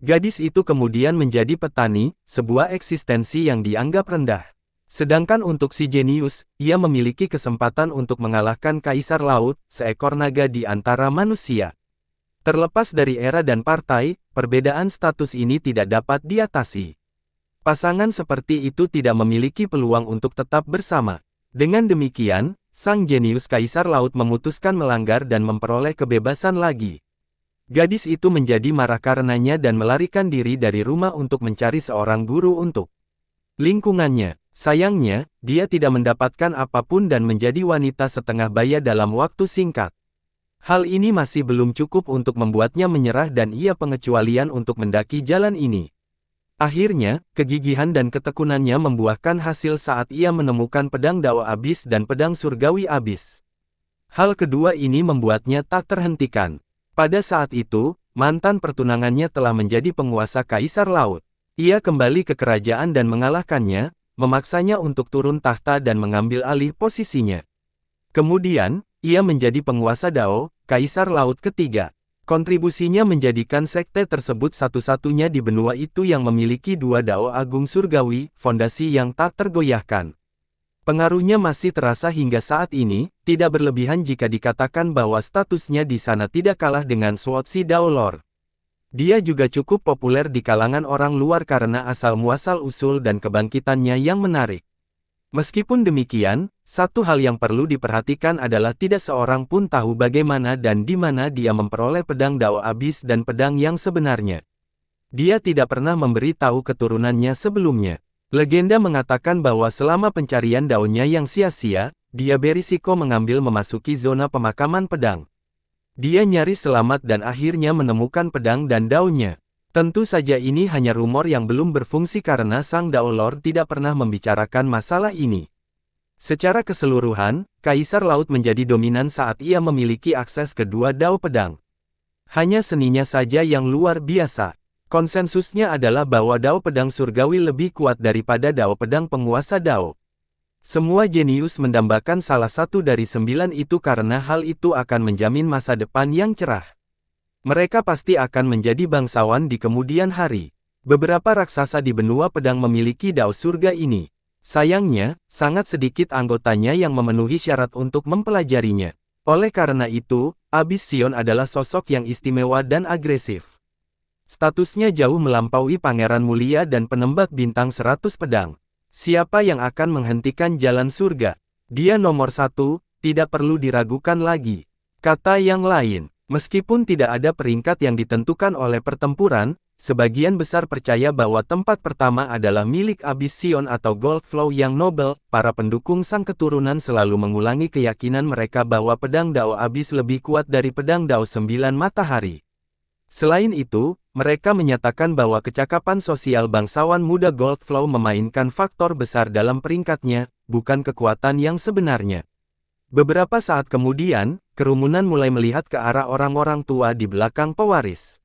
Gadis itu kemudian menjadi petani, sebuah eksistensi yang dianggap rendah. Sedangkan untuk si jenius, ia memiliki kesempatan untuk mengalahkan Kaisar Laut, seekor naga di antara manusia. Terlepas dari era dan partai, perbedaan status ini tidak dapat diatasi. Pasangan seperti itu tidak memiliki peluang untuk tetap bersama. Dengan demikian, sang jenius Kaisar Laut memutuskan melanggar dan memperoleh kebebasan lagi. Gadis itu menjadi marah karenanya dan melarikan diri dari rumah untuk mencari seorang guru untuk lingkungannya. Sayangnya, dia tidak mendapatkan apapun dan menjadi wanita setengah baya dalam waktu singkat. Hal ini masih belum cukup untuk membuatnya menyerah dan ia pengecualian untuk mendaki jalan ini. Akhirnya, kegigihan dan ketekunannya membuahkan hasil saat ia menemukan pedang Dao Abyss dan pedang Surgawi Abyss. Hal kedua ini membuatnya tak terhentikan. Pada saat itu, mantan pertunangannya telah menjadi penguasa Kaisar Laut. Ia kembali ke kerajaan dan mengalahkannya, memaksanya untuk turun tahta dan mengambil alih posisinya. Kemudian, ia menjadi penguasa Dao, Kaisar Laut ketiga. Kontribusinya menjadikan sekte tersebut satu-satunya di benua itu yang memiliki 2 Dao Agung Surgawi, fondasi yang tak tergoyahkan. Pengaruhnya masih terasa hingga saat ini, tidak berlebihan jika dikatakan bahwa statusnya di sana tidak kalah dengan Swordsi Dao Lord. Dia juga cukup populer di kalangan orang luar karena asal-muasal usul dan kebangkitannya yang menarik. Meskipun demikian, satu hal yang perlu diperhatikan adalah tidak seorang pun tahu bagaimana dan di mana dia memperoleh pedang Dao Abyss dan pedang yang sebenarnya. Dia tidak pernah memberi tahu keturunannya sebelumnya. Legenda mengatakan bahwa selama pencarian Dao-nya yang sia-sia, dia berisiko mengambil memasuki zona pemakaman pedang. Dia nyaris selamat dan akhirnya menemukan pedang dan Dao-nya. Tentu saja ini hanya rumor yang belum berfungsi karena sang Dao Lord tidak pernah membicarakan masalah ini. Secara keseluruhan, Kaisar Laut menjadi dominan saat ia memiliki akses ke 2 Dao pedang. Hanya seninya saja yang luar biasa. Konsensusnya adalah bahwa Dao pedang surgawi lebih kuat daripada Dao pedang penguasa Dao. Semua jenius mendambakan salah satu dari 9 itu karena hal itu akan menjamin masa depan yang cerah. Mereka pasti akan menjadi bangsawan di kemudian hari. Beberapa raksasa di benua pedang memiliki Dao surga ini. Sayangnya, sangat sedikit anggotanya yang memenuhi syarat untuk mempelajarinya. Oleh karena itu, Abyss Sion adalah sosok yang istimewa dan agresif. Statusnya jauh melampaui Pangeran Mulia dan penembak bintang 100 pedang. Siapa yang akan menghentikan jalan surga? Dia nomor 1, tidak perlu diragukan lagi. Kata yang lain, meskipun tidak ada peringkat yang ditentukan oleh pertempuran, sebagian besar percaya bahwa tempat pertama adalah milik Abyss Sion atau Gold Flow yang nobel. Para pendukung sang keturunan selalu mengulangi keyakinan mereka bahwa pedang Dao Abyss lebih kuat dari pedang Dao 9 Matahari. Selain itu, mereka menyatakan bahwa kecakapan sosial bangsawan muda Goldflow memainkan faktor besar dalam peringkatnya, bukan kekuatan yang sebenarnya. Beberapa saat kemudian, kerumunan mulai melihat ke arah orang-orang tua di belakang pewaris.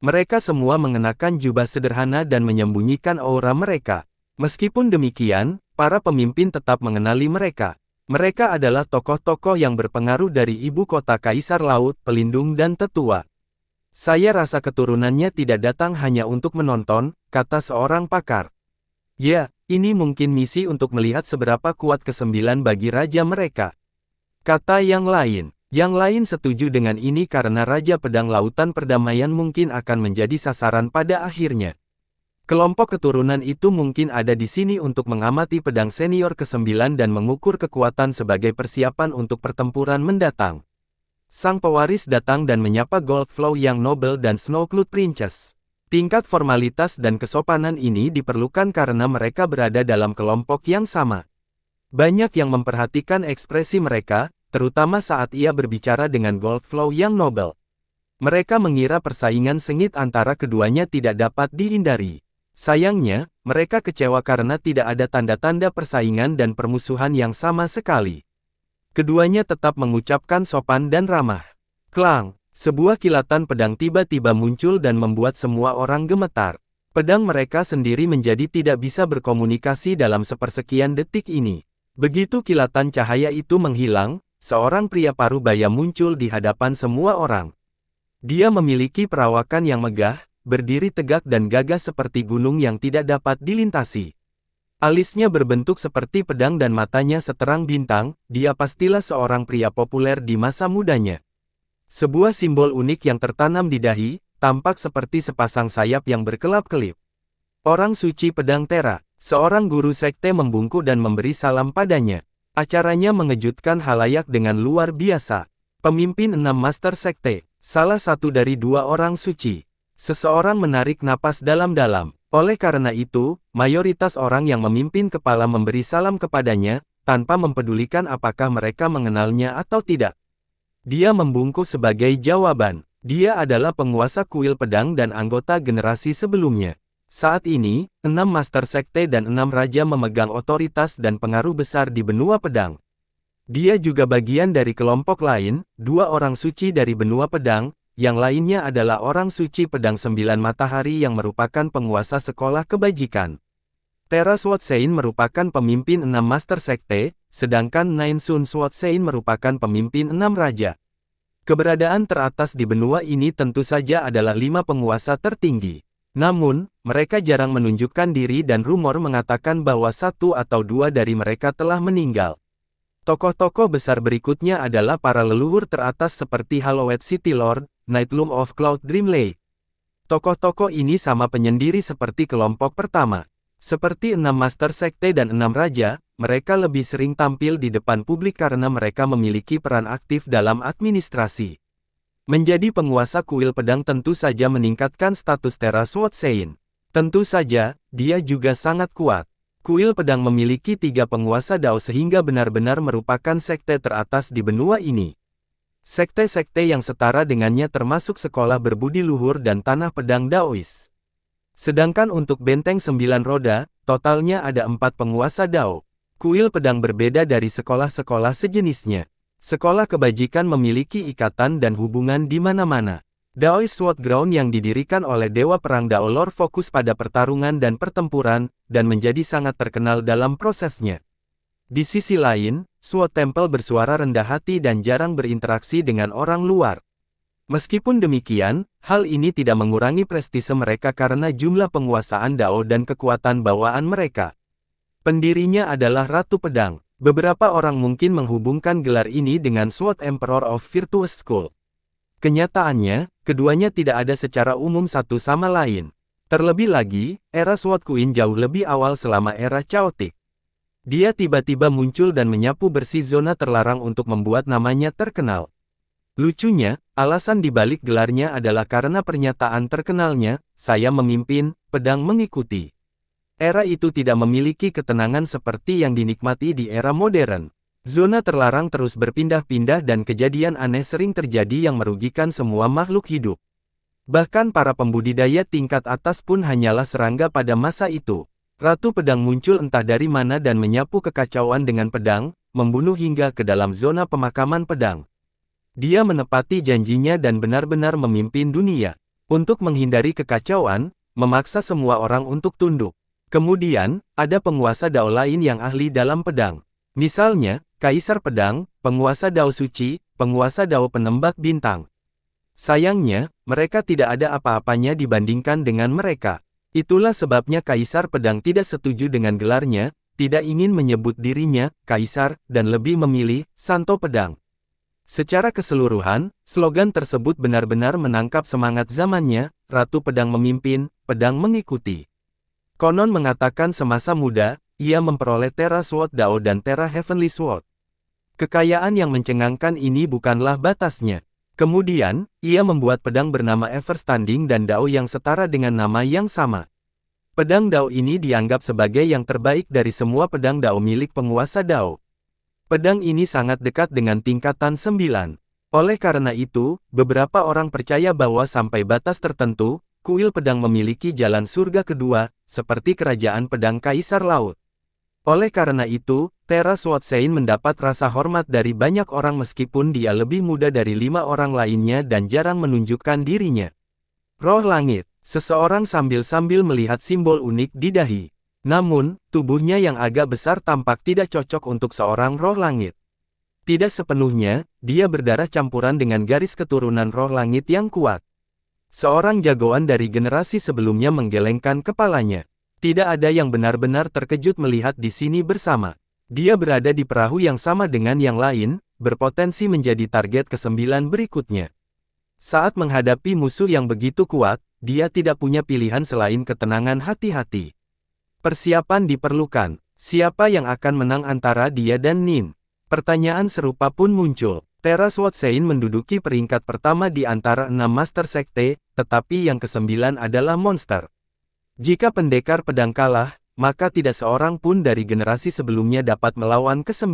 Mereka semua mengenakan jubah sederhana dan menyembunyikan aura mereka. Meskipun demikian, para pemimpin tetap mengenali mereka. Mereka adalah tokoh-tokoh yang berpengaruh dari ibu kota Kaisar Laut, Pelindung dan Tetua. Saya rasa keturunannya tidak datang hanya untuk menonton, kata seorang pakar. Ya, ini mungkin misi untuk melihat seberapa kuat kesembilan bagi raja mereka. Kata yang lain. Yang lain setuju dengan ini karena Raja Pedang Lautan Perdamaian mungkin akan menjadi sasaran pada akhirnya. Kelompok keturunan itu mungkin ada di sini untuk mengamati pedang senior ke-9 dan mengukur kekuatan sebagai persiapan untuk pertempuran mendatang. Sang pewaris datang dan menyapa Goldflow yang nobel dan Snowcloud Princess. Tingkat formalitas dan kesopanan ini diperlukan karena mereka berada dalam kelompok yang sama. Banyak yang memperhatikan ekspresi mereka, terutama saat ia berbicara dengan Goldflow yang nobel. Mereka mengira persaingan sengit antara keduanya tidak dapat dihindari. Sayangnya, mereka kecewa karena tidak ada tanda-tanda persaingan dan permusuhan yang sama sekali. Keduanya tetap mengucapkan sopan dan ramah. Klang, sebuah kilatan pedang tiba-tiba muncul dan membuat semua orang gemetar. Pedang mereka sendiri menjadi tidak bisa berkomunikasi dalam sepersekian detik ini. Begitu kilatan cahaya itu menghilang, seorang pria parubaya muncul di hadapan semua orang. Dia memiliki perawakan yang megah, berdiri tegak dan gagah seperti gunung yang tidak dapat dilintasi. Alisnya berbentuk seperti pedang dan matanya seterang bintang, dia pastilah seorang pria populer di masa mudanya. Sebuah simbol unik yang tertanam di dahi, tampak seperti sepasang sayap yang berkelap-kelip. Orang suci pedang Tera, seorang guru sekte membungkuk dan memberi salam padanya. Acaranya mengejutkan halayak dengan luar biasa. Pemimpin 6 Master Sekte, salah satu dari 2 orang suci. Seseorang menarik napas dalam-dalam. Oleh karena itu, mayoritas orang yang memimpin kepala memberi salam kepadanya, tanpa mempedulikan apakah mereka mengenalnya atau tidak. Dia membungkuk sebagai jawaban. Dia adalah penguasa kuil pedang dan anggota generasi sebelumnya. Saat ini, 6 Master Sekte dan 6 Raja memegang otoritas dan pengaruh besar di benua pedang. Dia juga bagian dari kelompok lain, 2 orang suci dari benua pedang, yang lainnya adalah orang suci pedang 9 matahari yang merupakan penguasa sekolah kebajikan. Tera Swordsein merupakan pemimpin 6 Master Sekte, sedangkan Nine Sun Swordsein merupakan pemimpin 6 Raja. Keberadaan teratas di benua ini tentu saja adalah 5 penguasa tertinggi. Namun, mereka jarang menunjukkan diri dan rumor mengatakan bahwa 1 atau 2 dari mereka telah meninggal. Tokoh-tokoh besar berikutnya adalah para leluhur teratas seperti Hallowed City Lord, Nightloom of Cloud Dream Lake. Tokoh-tokoh ini sama penyendiri seperti kelompok pertama. Seperti 6 Master Sekte dan 6 Raja, mereka lebih sering tampil di depan publik karena mereka memiliki peran aktif dalam administrasi. Menjadi penguasa kuil pedang tentu saja meningkatkan status Tera Swordsein. Tentu saja, dia juga sangat kuat. Kuil pedang memiliki 3 penguasa Dao sehingga benar-benar merupakan sekte teratas di benua ini. Sekte-sekte yang setara dengannya termasuk sekolah berbudi luhur dan tanah pedang Daois. Sedangkan untuk benteng 9 roda, totalnya ada 4 penguasa Dao. Kuil pedang berbeda dari sekolah-sekolah sejenisnya. Sekolah kebajikan memiliki ikatan dan hubungan di mana-mana. Daoist Sword Ground yang didirikan oleh Dewa Perang Dao Lord fokus pada pertarungan dan pertempuran, dan menjadi sangat terkenal dalam prosesnya. Di sisi lain, Sword Temple bersuara rendah hati dan jarang berinteraksi dengan orang luar. Meskipun demikian, hal ini tidak mengurangi prestise mereka karena jumlah penguasaan Dao dan kekuatan bawaan mereka. Pendirinya adalah Ratu Pedang. Beberapa orang mungkin menghubungkan gelar ini dengan Sword Emperor of Virtuous School. Kenyataannya, keduanya tidak ada secara umum satu sama lain. Terlebih lagi, era Sword Queen jauh lebih awal selama era Chaotic. Dia tiba-tiba muncul dan menyapu bersih zona terlarang untuk membuat namanya terkenal. Lucunya, alasan dibalik gelarnya adalah karena pernyataan terkenalnya, "Saya memimpin, pedang mengikuti." Era itu tidak memiliki ketenangan seperti yang dinikmati di era modern. Zona terlarang terus berpindah-pindah dan kejadian aneh sering terjadi yang merugikan semua makhluk hidup. Bahkan para pembudidaya tingkat atas pun hanyalah serangga pada masa itu. Ratu Pedang muncul entah dari mana dan menyapu kekacauan dengan pedang, membunuh hingga ke dalam zona pemakaman pedang. Dia menepati janjinya dan benar-benar memimpin dunia. Untuk menghindari kekacauan, memaksa semua orang untuk tunduk. Kemudian, ada penguasa Dao lain yang ahli dalam pedang. Misalnya, Kaisar Pedang, penguasa Dao Suci, penguasa Dao Penembak Bintang. Sayangnya, mereka tidak ada apa-apanya dibandingkan dengan mereka. Itulah sebabnya Kaisar Pedang tidak setuju dengan gelarnya, tidak ingin menyebut dirinya Kaisar, dan lebih memilih Santo Pedang. Secara keseluruhan, slogan tersebut benar-benar menangkap semangat zamannya, Ratu Pedang memimpin, pedang mengikuti. Konon mengatakan semasa muda, ia memperoleh Terra Sword Dao dan Terra Heavenly Sword. Kekayaan yang mencengangkan ini bukanlah batasnya. Kemudian, ia membuat pedang bernama Everstanding dan Dao yang setara dengan nama yang sama. Pedang Dao ini dianggap sebagai yang terbaik dari semua pedang Dao milik penguasa Dao. Pedang ini sangat dekat dengan tingkatan 9. Oleh karena itu, beberapa orang percaya bahwa sampai batas tertentu, kuil pedang memiliki jalan surga kedua, seperti kerajaan pedang Kaisar Laut. Oleh karena itu, Terra Sword Sein mendapat rasa hormat dari banyak orang meskipun dia lebih muda dari 5 orang lainnya dan jarang menunjukkan dirinya. Roh Langit, seseorang sambil-sambil melihat simbol unik di dahi. Namun, tubuhnya yang agak besar tampak tidak cocok untuk seorang roh langit. Tidak sepenuhnya, dia berdarah campuran dengan garis keturunan roh langit yang kuat. Seorang jagoan dari generasi sebelumnya menggelengkan kepalanya. Tidak ada yang benar-benar terkejut melihat di sini bersama. Dia berada di perahu yang sama dengan yang lain, berpotensi menjadi target ke-9 berikutnya. Saat menghadapi musuh yang begitu kuat, dia tidak punya pilihan selain ketenangan hati-hati. Persiapan diperlukan. Siapa yang akan menang antara dia dan Nin? Pertanyaan serupa pun muncul. Terra Sword Sein menduduki peringkat pertama di antara 6 Master Sekte, tetapi yang ke-9 adalah monster. Jika pendekar pedang kalah, maka tidak seorang pun dari generasi sebelumnya dapat melawan ke-9.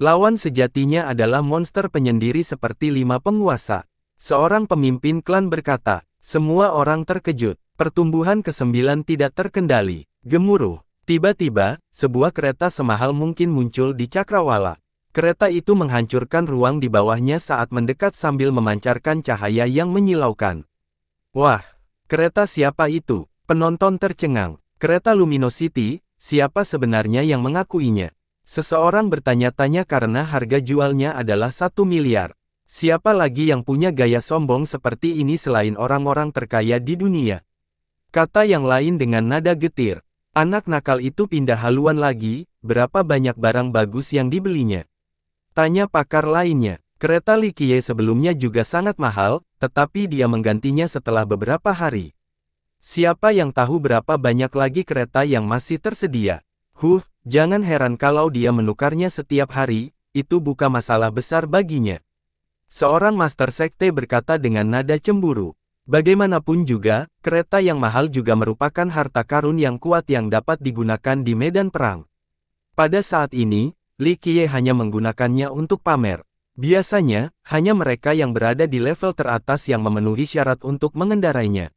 Lawan sejatinya adalah monster penyendiri seperti 5 penguasa. Seorang pemimpin klan berkata, semua orang terkejut. Pertumbuhan ke-9 tidak terkendali. Gemuruh. Tiba-tiba, sebuah kereta semahal mungkin muncul di cakrawala. Kereta itu menghancurkan ruang di bawahnya saat mendekat sambil memancarkan cahaya yang menyilaukan. Wah, kereta siapa itu? Penonton tercengang. Kereta Luminosity, siapa sebenarnya yang mengakuinya? Seseorang bertanya-tanya karena harga jualnya adalah 1 miliar. Siapa lagi yang punya gaya sombong seperti ini selain orang-orang terkaya di dunia? Kata yang lain dengan nada getir. Anak nakal itu pindah haluan lagi, berapa banyak barang bagus yang dibelinya? Tanya pakar lainnya. Kereta Li Qiye sebelumnya juga sangat mahal, tetapi dia menggantinya setelah beberapa hari. Siapa yang tahu berapa banyak lagi kereta yang masih tersedia? Jangan heran kalau dia menukarnya setiap hari, itu bukan masalah besar baginya. Seorang Master Sekte berkata dengan nada cemburu. Bagaimanapun juga, kereta yang mahal juga merupakan harta karun yang kuat yang dapat digunakan di medan perang. Pada saat ini, Li Qiye hanya menggunakannya untuk pamer. Biasanya, hanya mereka yang berada di level teratas yang memenuhi syarat untuk mengendarainya.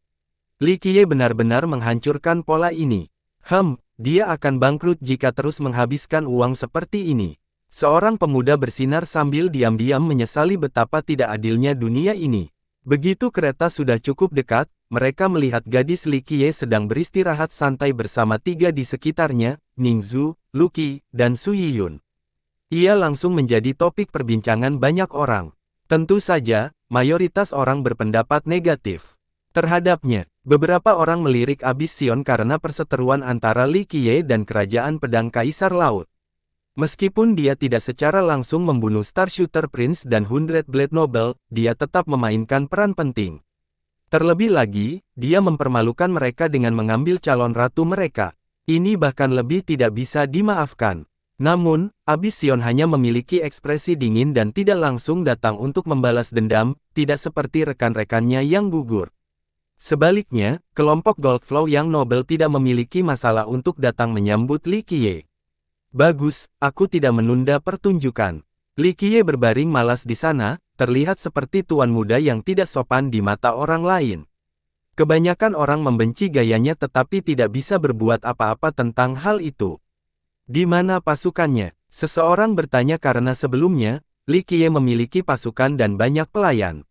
Li Qiye benar-benar menghancurkan pola ini. Dia akan bangkrut jika terus menghabiskan uang seperti ini. Seorang pemuda bersinar sambil diam-diam menyesali betapa tidak adilnya dunia ini. Begitu kereta sudah cukup dekat, mereka melihat gadis Li Qiye sedang beristirahat santai bersama 3 di sekitarnya, Ningzu, Luqi, dan Su Yiyun. Ia langsung menjadi topik perbincangan banyak orang. Tentu saja, mayoritas orang berpendapat negatif terhadapnya. Beberapa orang melirik abis Sion karena perseteruan antara Li Qiye dan Kerajaan Pedang Kaisar Laut. Meskipun dia tidak secara langsung membunuh Star Shooter Prince dan 100 Blade Noble, dia tetap memainkan peran penting. Terlebih lagi, dia mempermalukan mereka dengan mengambil calon ratu mereka. Ini bahkan lebih tidak bisa dimaafkan. Namun, abis Sion hanya memiliki ekspresi dingin dan tidak langsung datang untuk membalas dendam, tidak seperti rekan-rekannya yang gugur. Sebaliknya, kelompok Goldflow yang nobel tidak memiliki masalah untuk datang menyambut Li Qiye. Bagus, aku tidak menunda pertunjukan. Li Qiye berbaring malas di sana, terlihat seperti tuan muda yang tidak sopan di mata orang lain. Kebanyakan orang membenci gayanya tetapi tidak bisa berbuat apa-apa tentang hal itu. Di mana pasukannya? Seseorang bertanya karena sebelumnya, Li Qiye memiliki pasukan dan banyak pelayan.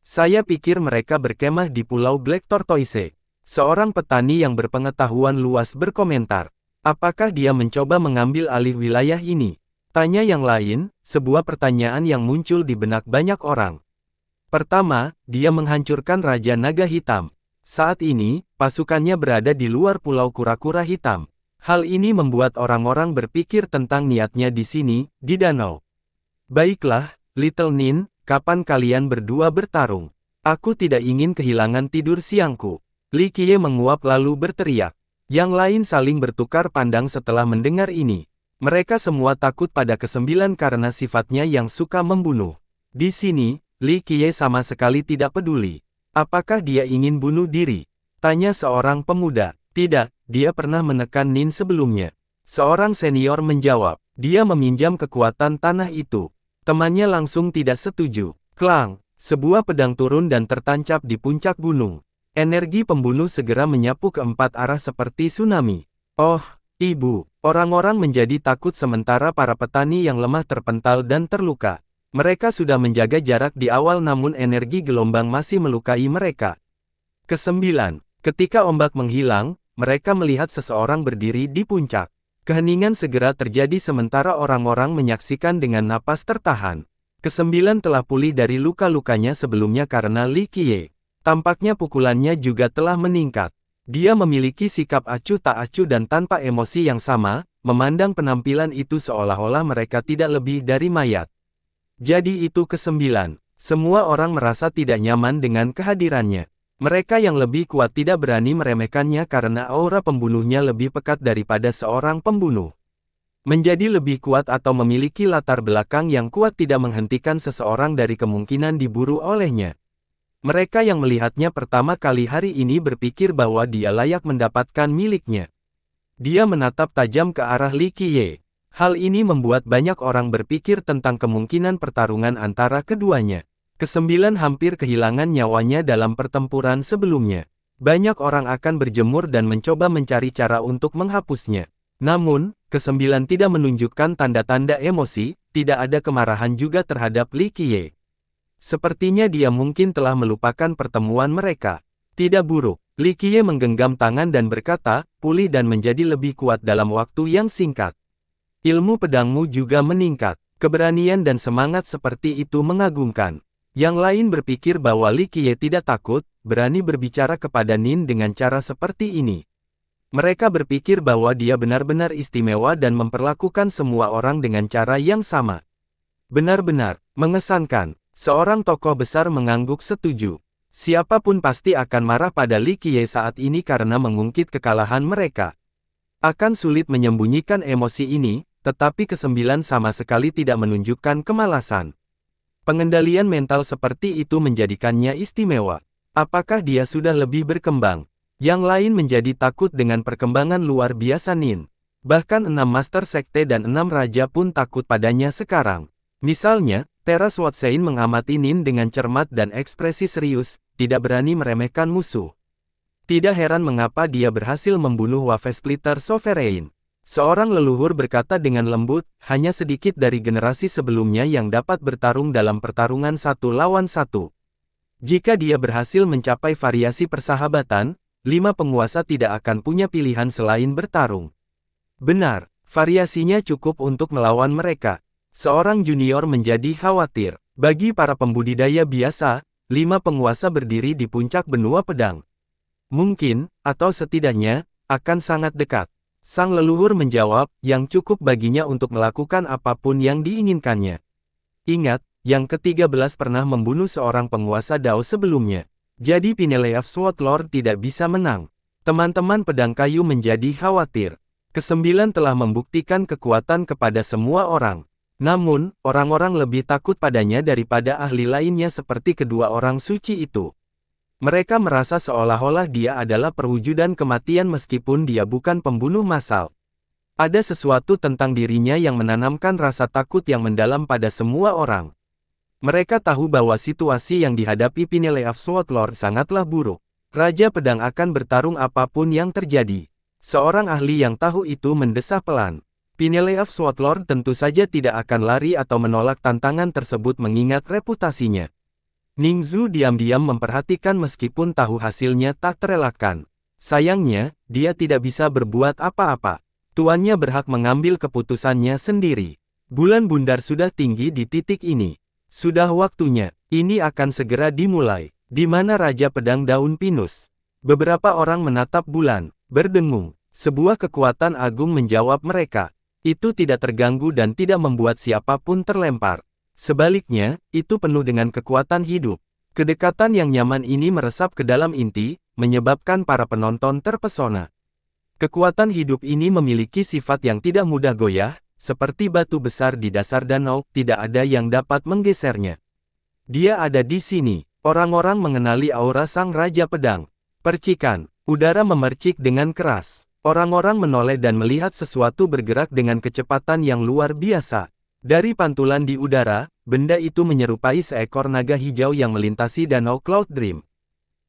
Saya pikir mereka berkemah di Pulau Black Tortoise. Seorang petani yang berpengetahuan luas berkomentar. Apakah dia mencoba mengambil alih wilayah ini? Tanya yang lain, sebuah pertanyaan yang muncul di benak banyak orang. Pertama, dia menghancurkan Raja Naga Hitam. Saat ini, pasukannya berada di luar Pulau Kura-Kura Hitam. Hal ini membuat orang-orang berpikir tentang niatnya di sini, di danau. Baiklah, Little Nin, kapan kalian berdua bertarung? Aku tidak ingin kehilangan tidur siangku. Li Qiye menguap lalu berteriak. Yang lain saling bertukar pandang setelah mendengar ini. Mereka semua takut pada kesembilan karena sifatnya yang suka membunuh. Di sini, Li Qiye sama sekali tidak peduli. Apakah dia ingin bunuh diri? Tanya seorang pemuda. Tidak, dia pernah menekan Nin sebelumnya. Seorang senior menjawab. Dia meminjam kekuatan tanah itu. Temannya langsung tidak setuju. Klang, sebuah pedang turun dan tertancap di puncak gunung. Energi pembunuh segera menyapu ke empat arah seperti tsunami. Oh, ibu. Orang-orang menjadi takut sementara para petani yang lemah terpental dan terluka. Mereka sudah menjaga jarak di awal namun energi gelombang masih melukai mereka. Kesembilan, ketika ombak menghilang, mereka melihat seseorang berdiri di puncak. Keheningan segera terjadi sementara orang-orang menyaksikan dengan napas tertahan. Kesembilan telah pulih dari luka-lukanya sebelumnya karena Li Qiye. Tampaknya pukulannya juga telah meningkat. Dia memiliki sikap acuh tak acuh dan tanpa emosi yang sama, memandang penampilan itu seolah-olah mereka tidak lebih dari mayat. Jadi itu kesembilan. Semua orang merasa tidak nyaman dengan kehadirannya. Mereka yang lebih kuat tidak berani meremehkannya karena aura pembunuhnya lebih pekat daripada seorang pembunuh. Menjadi lebih kuat atau memiliki latar belakang yang kuat tidak menghentikan seseorang dari kemungkinan diburu olehnya. Mereka yang melihatnya pertama kali hari ini berpikir bahwa dia layak mendapatkan miliknya. Dia menatap tajam ke arah Li Qiye. Hal ini membuat banyak orang berpikir tentang kemungkinan pertarungan antara keduanya. Kesembilan hampir kehilangan nyawanya dalam pertempuran sebelumnya. Banyak orang akan berjemur dan mencoba mencari cara untuk menghapusnya. Namun, kesembilan tidak menunjukkan tanda-tanda emosi, tidak ada kemarahan juga terhadap Li Qiye. Sepertinya dia mungkin telah melupakan pertemuan mereka. Tidak buruk. Li Qiye menggenggam tangan dan berkata, pulih dan menjadi lebih kuat dalam waktu yang singkat. Ilmu pedangmu juga meningkat. Keberanian dan semangat seperti itu mengagumkan. Yang lain berpikir bahwa Li Qiye tidak takut, berani berbicara kepada Nin dengan cara seperti ini. Mereka berpikir bahwa dia benar-benar istimewa dan memperlakukan semua orang dengan cara yang sama. Benar-benar mengesankan. Seorang tokoh besar mengangguk setuju. Siapapun pasti akan marah pada Li Qiye saat ini karena mengungkit kekalahan mereka. Akan sulit menyembunyikan emosi ini, tetapi kesembilan sama sekali tidak menunjukkan kemalasan. Pengendalian mental seperti itu menjadikannya istimewa. Apakah dia sudah lebih berkembang? Yang lain menjadi takut dengan perkembangan luar biasa Nin. Bahkan 6 Master Sekte dan 6 Raja pun takut padanya sekarang. Misalnya, Teras Watsein mengamati Nin dengan cermat dan ekspresi serius, tidak berani meremehkan musuh. Tidak heran mengapa dia berhasil membunuh Wave Splitter Sovereign. Seorang leluhur berkata dengan lembut, hanya sedikit dari generasi sebelumnya yang dapat bertarung dalam pertarungan 1 lawan 1. Jika dia berhasil mencapai variasi persahabatan, 5 penguasa tidak akan punya pilihan selain bertarung. Benar, variasinya cukup untuk melawan mereka. Seorang junior menjadi khawatir. Bagi para pembudidaya biasa, 5 penguasa berdiri di puncak benua pedang. Mungkin, atau setidaknya, akan sangat dekat. Sang leluhur menjawab, yang cukup baginya untuk melakukan apapun yang diinginkannya. Ingat, yang ke-13 pernah membunuh seorang penguasa Dao sebelumnya. Jadi Pineleaf Sword Lord tidak bisa menang. Teman-teman pedang kayu menjadi khawatir. Ke-9 telah membuktikan kekuatan kepada semua orang. Namun, orang-orang lebih takut padanya daripada ahli lainnya seperti kedua orang suci itu. Mereka merasa seolah-olah dia adalah perwujudan kematian meskipun dia bukan pembunuh massal. Ada sesuatu tentang dirinya yang menanamkan rasa takut yang mendalam pada semua orang. Mereka tahu bahwa situasi yang dihadapi Pineleaf Swordlord sangatlah buruk. Raja Pedang akan bertarung apapun yang terjadi. Seorang ahli yang tahu itu mendesah pelan. Pineleaf Swordlord tentu saja tidak akan lari atau menolak tantangan tersebut mengingat reputasinya. Ningzu diam-diam memperhatikan meskipun tahu hasilnya tak terelakkan. Sayangnya, dia tidak bisa berbuat apa-apa. Tuannya berhak mengambil keputusannya sendiri. Bulan bundar sudah tinggi di titik ini. Sudah waktunya, ini akan segera dimulai. Di mana Raja Pedang Daun Pinus? Beberapa orang menatap bulan, berdengung. Sebuah kekuatan agung menjawab mereka. Itu tidak terganggu dan tidak membuat siapapun terlempar. Sebaliknya, itu penuh dengan kekuatan hidup. Kedekatan yang nyaman ini meresap ke dalam inti, menyebabkan para penonton terpesona. Kekuatan hidup ini memiliki sifat yang tidak mudah goyah, seperti batu besar di dasar danau, tidak ada yang dapat menggesernya. Dia ada di sini. Orang-orang mengenali aura Sang Raja Pedang. Percikan, udara memercik dengan keras. Orang-orang menoleh dan melihat sesuatu bergerak dengan kecepatan yang luar biasa. Dari pantulan di udara, benda itu menyerupai seekor naga hijau yang melintasi danau Cloud Dream.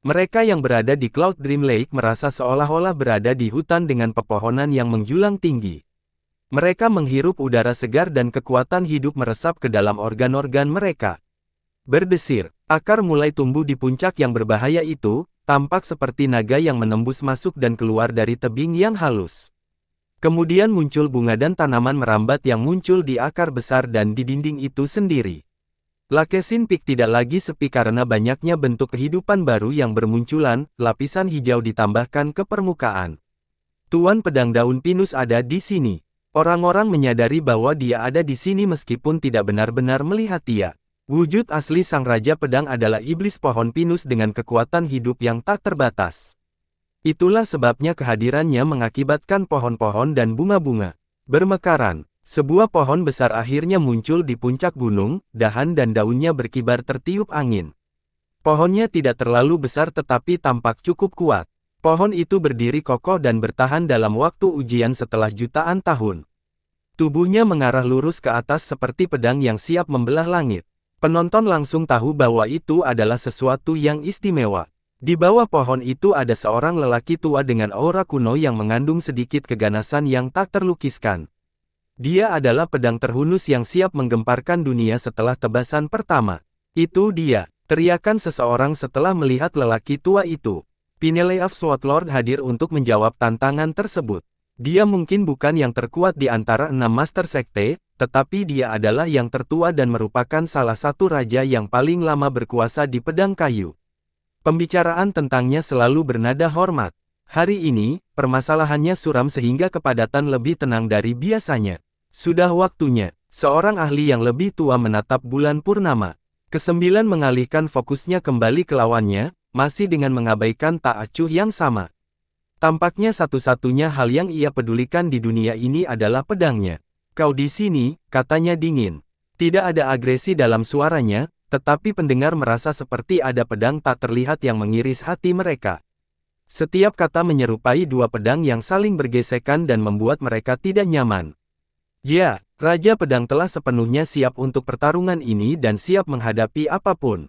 Mereka yang berada di Cloud Dream Lake merasa seolah-olah berada di hutan dengan pepohonan yang menjulang tinggi. Mereka menghirup udara segar dan kekuatan hidup meresap ke dalam organ-organ mereka. Berdesir, akar mulai tumbuh di puncak yang berbahaya itu, tampak seperti naga yang menembus masuk dan keluar dari tebing yang halus. Kemudian muncul bunga dan tanaman merambat yang muncul di akar besar dan di dinding itu sendiri. Lakesin Peak tidak lagi sepi karena banyaknya bentuk kehidupan baru yang bermunculan, lapisan hijau ditambahkan ke permukaan. Tuan Pedang Daun Pinus ada di sini. Orang-orang menyadari bahwa dia ada di sini meskipun tidak benar-benar melihat dia. Wujud asli Sang Raja Pedang adalah iblis pohon pinus dengan kekuatan hidup yang tak terbatas. Itulah sebabnya kehadirannya mengakibatkan pohon-pohon dan bunga-bunga bermekaran. Sebuah pohon besar akhirnya muncul di puncak gunung, dahan dan daunnya berkibar tertiup angin. Pohonnya tidak terlalu besar tetapi tampak cukup kuat. Pohon itu berdiri kokoh dan bertahan dalam waktu ujian setelah jutaan tahun. Tubuhnya mengarah lurus ke atas seperti pedang yang siap membelah langit. Penonton langsung tahu bahwa itu adalah sesuatu yang istimewa. Di bawah pohon itu ada seorang lelaki tua dengan aura kuno yang mengandung sedikit keganasan yang tak terlukiskan. Dia adalah pedang terhunus yang siap menggemparkan dunia setelah tebasan pertama. Itu dia, teriakan seseorang setelah melihat lelaki tua itu. Pineleaf Swordlord hadir untuk menjawab tantangan tersebut. Dia mungkin bukan yang terkuat di antara 6 Master Sekte, tetapi dia adalah yang tertua dan merupakan salah satu raja yang paling lama berkuasa di pedang kayu. Pembicaraan tentangnya selalu bernada hormat. Hari ini, permasalahannya suram sehingga kepadatan lebih tenang dari biasanya. Sudah waktunya, seorang ahli yang lebih tua menatap bulan purnama. Kesembilan mengalihkan fokusnya kembali ke lawannya, masih dengan mengabaikan tak acuh yang sama. Tampaknya satu-satunya hal yang ia pedulikan di dunia ini adalah pedangnya. Kau di sini, katanya dingin. Tidak ada agresi dalam suaranya, tetapi pendengar merasa seperti ada pedang tak terlihat yang mengiris hati mereka. Setiap kata menyerupai dua pedang yang saling bergesekan dan membuat mereka tidak nyaman. Ya, Raja Pedang telah sepenuhnya siap untuk pertarungan ini dan siap menghadapi apapun.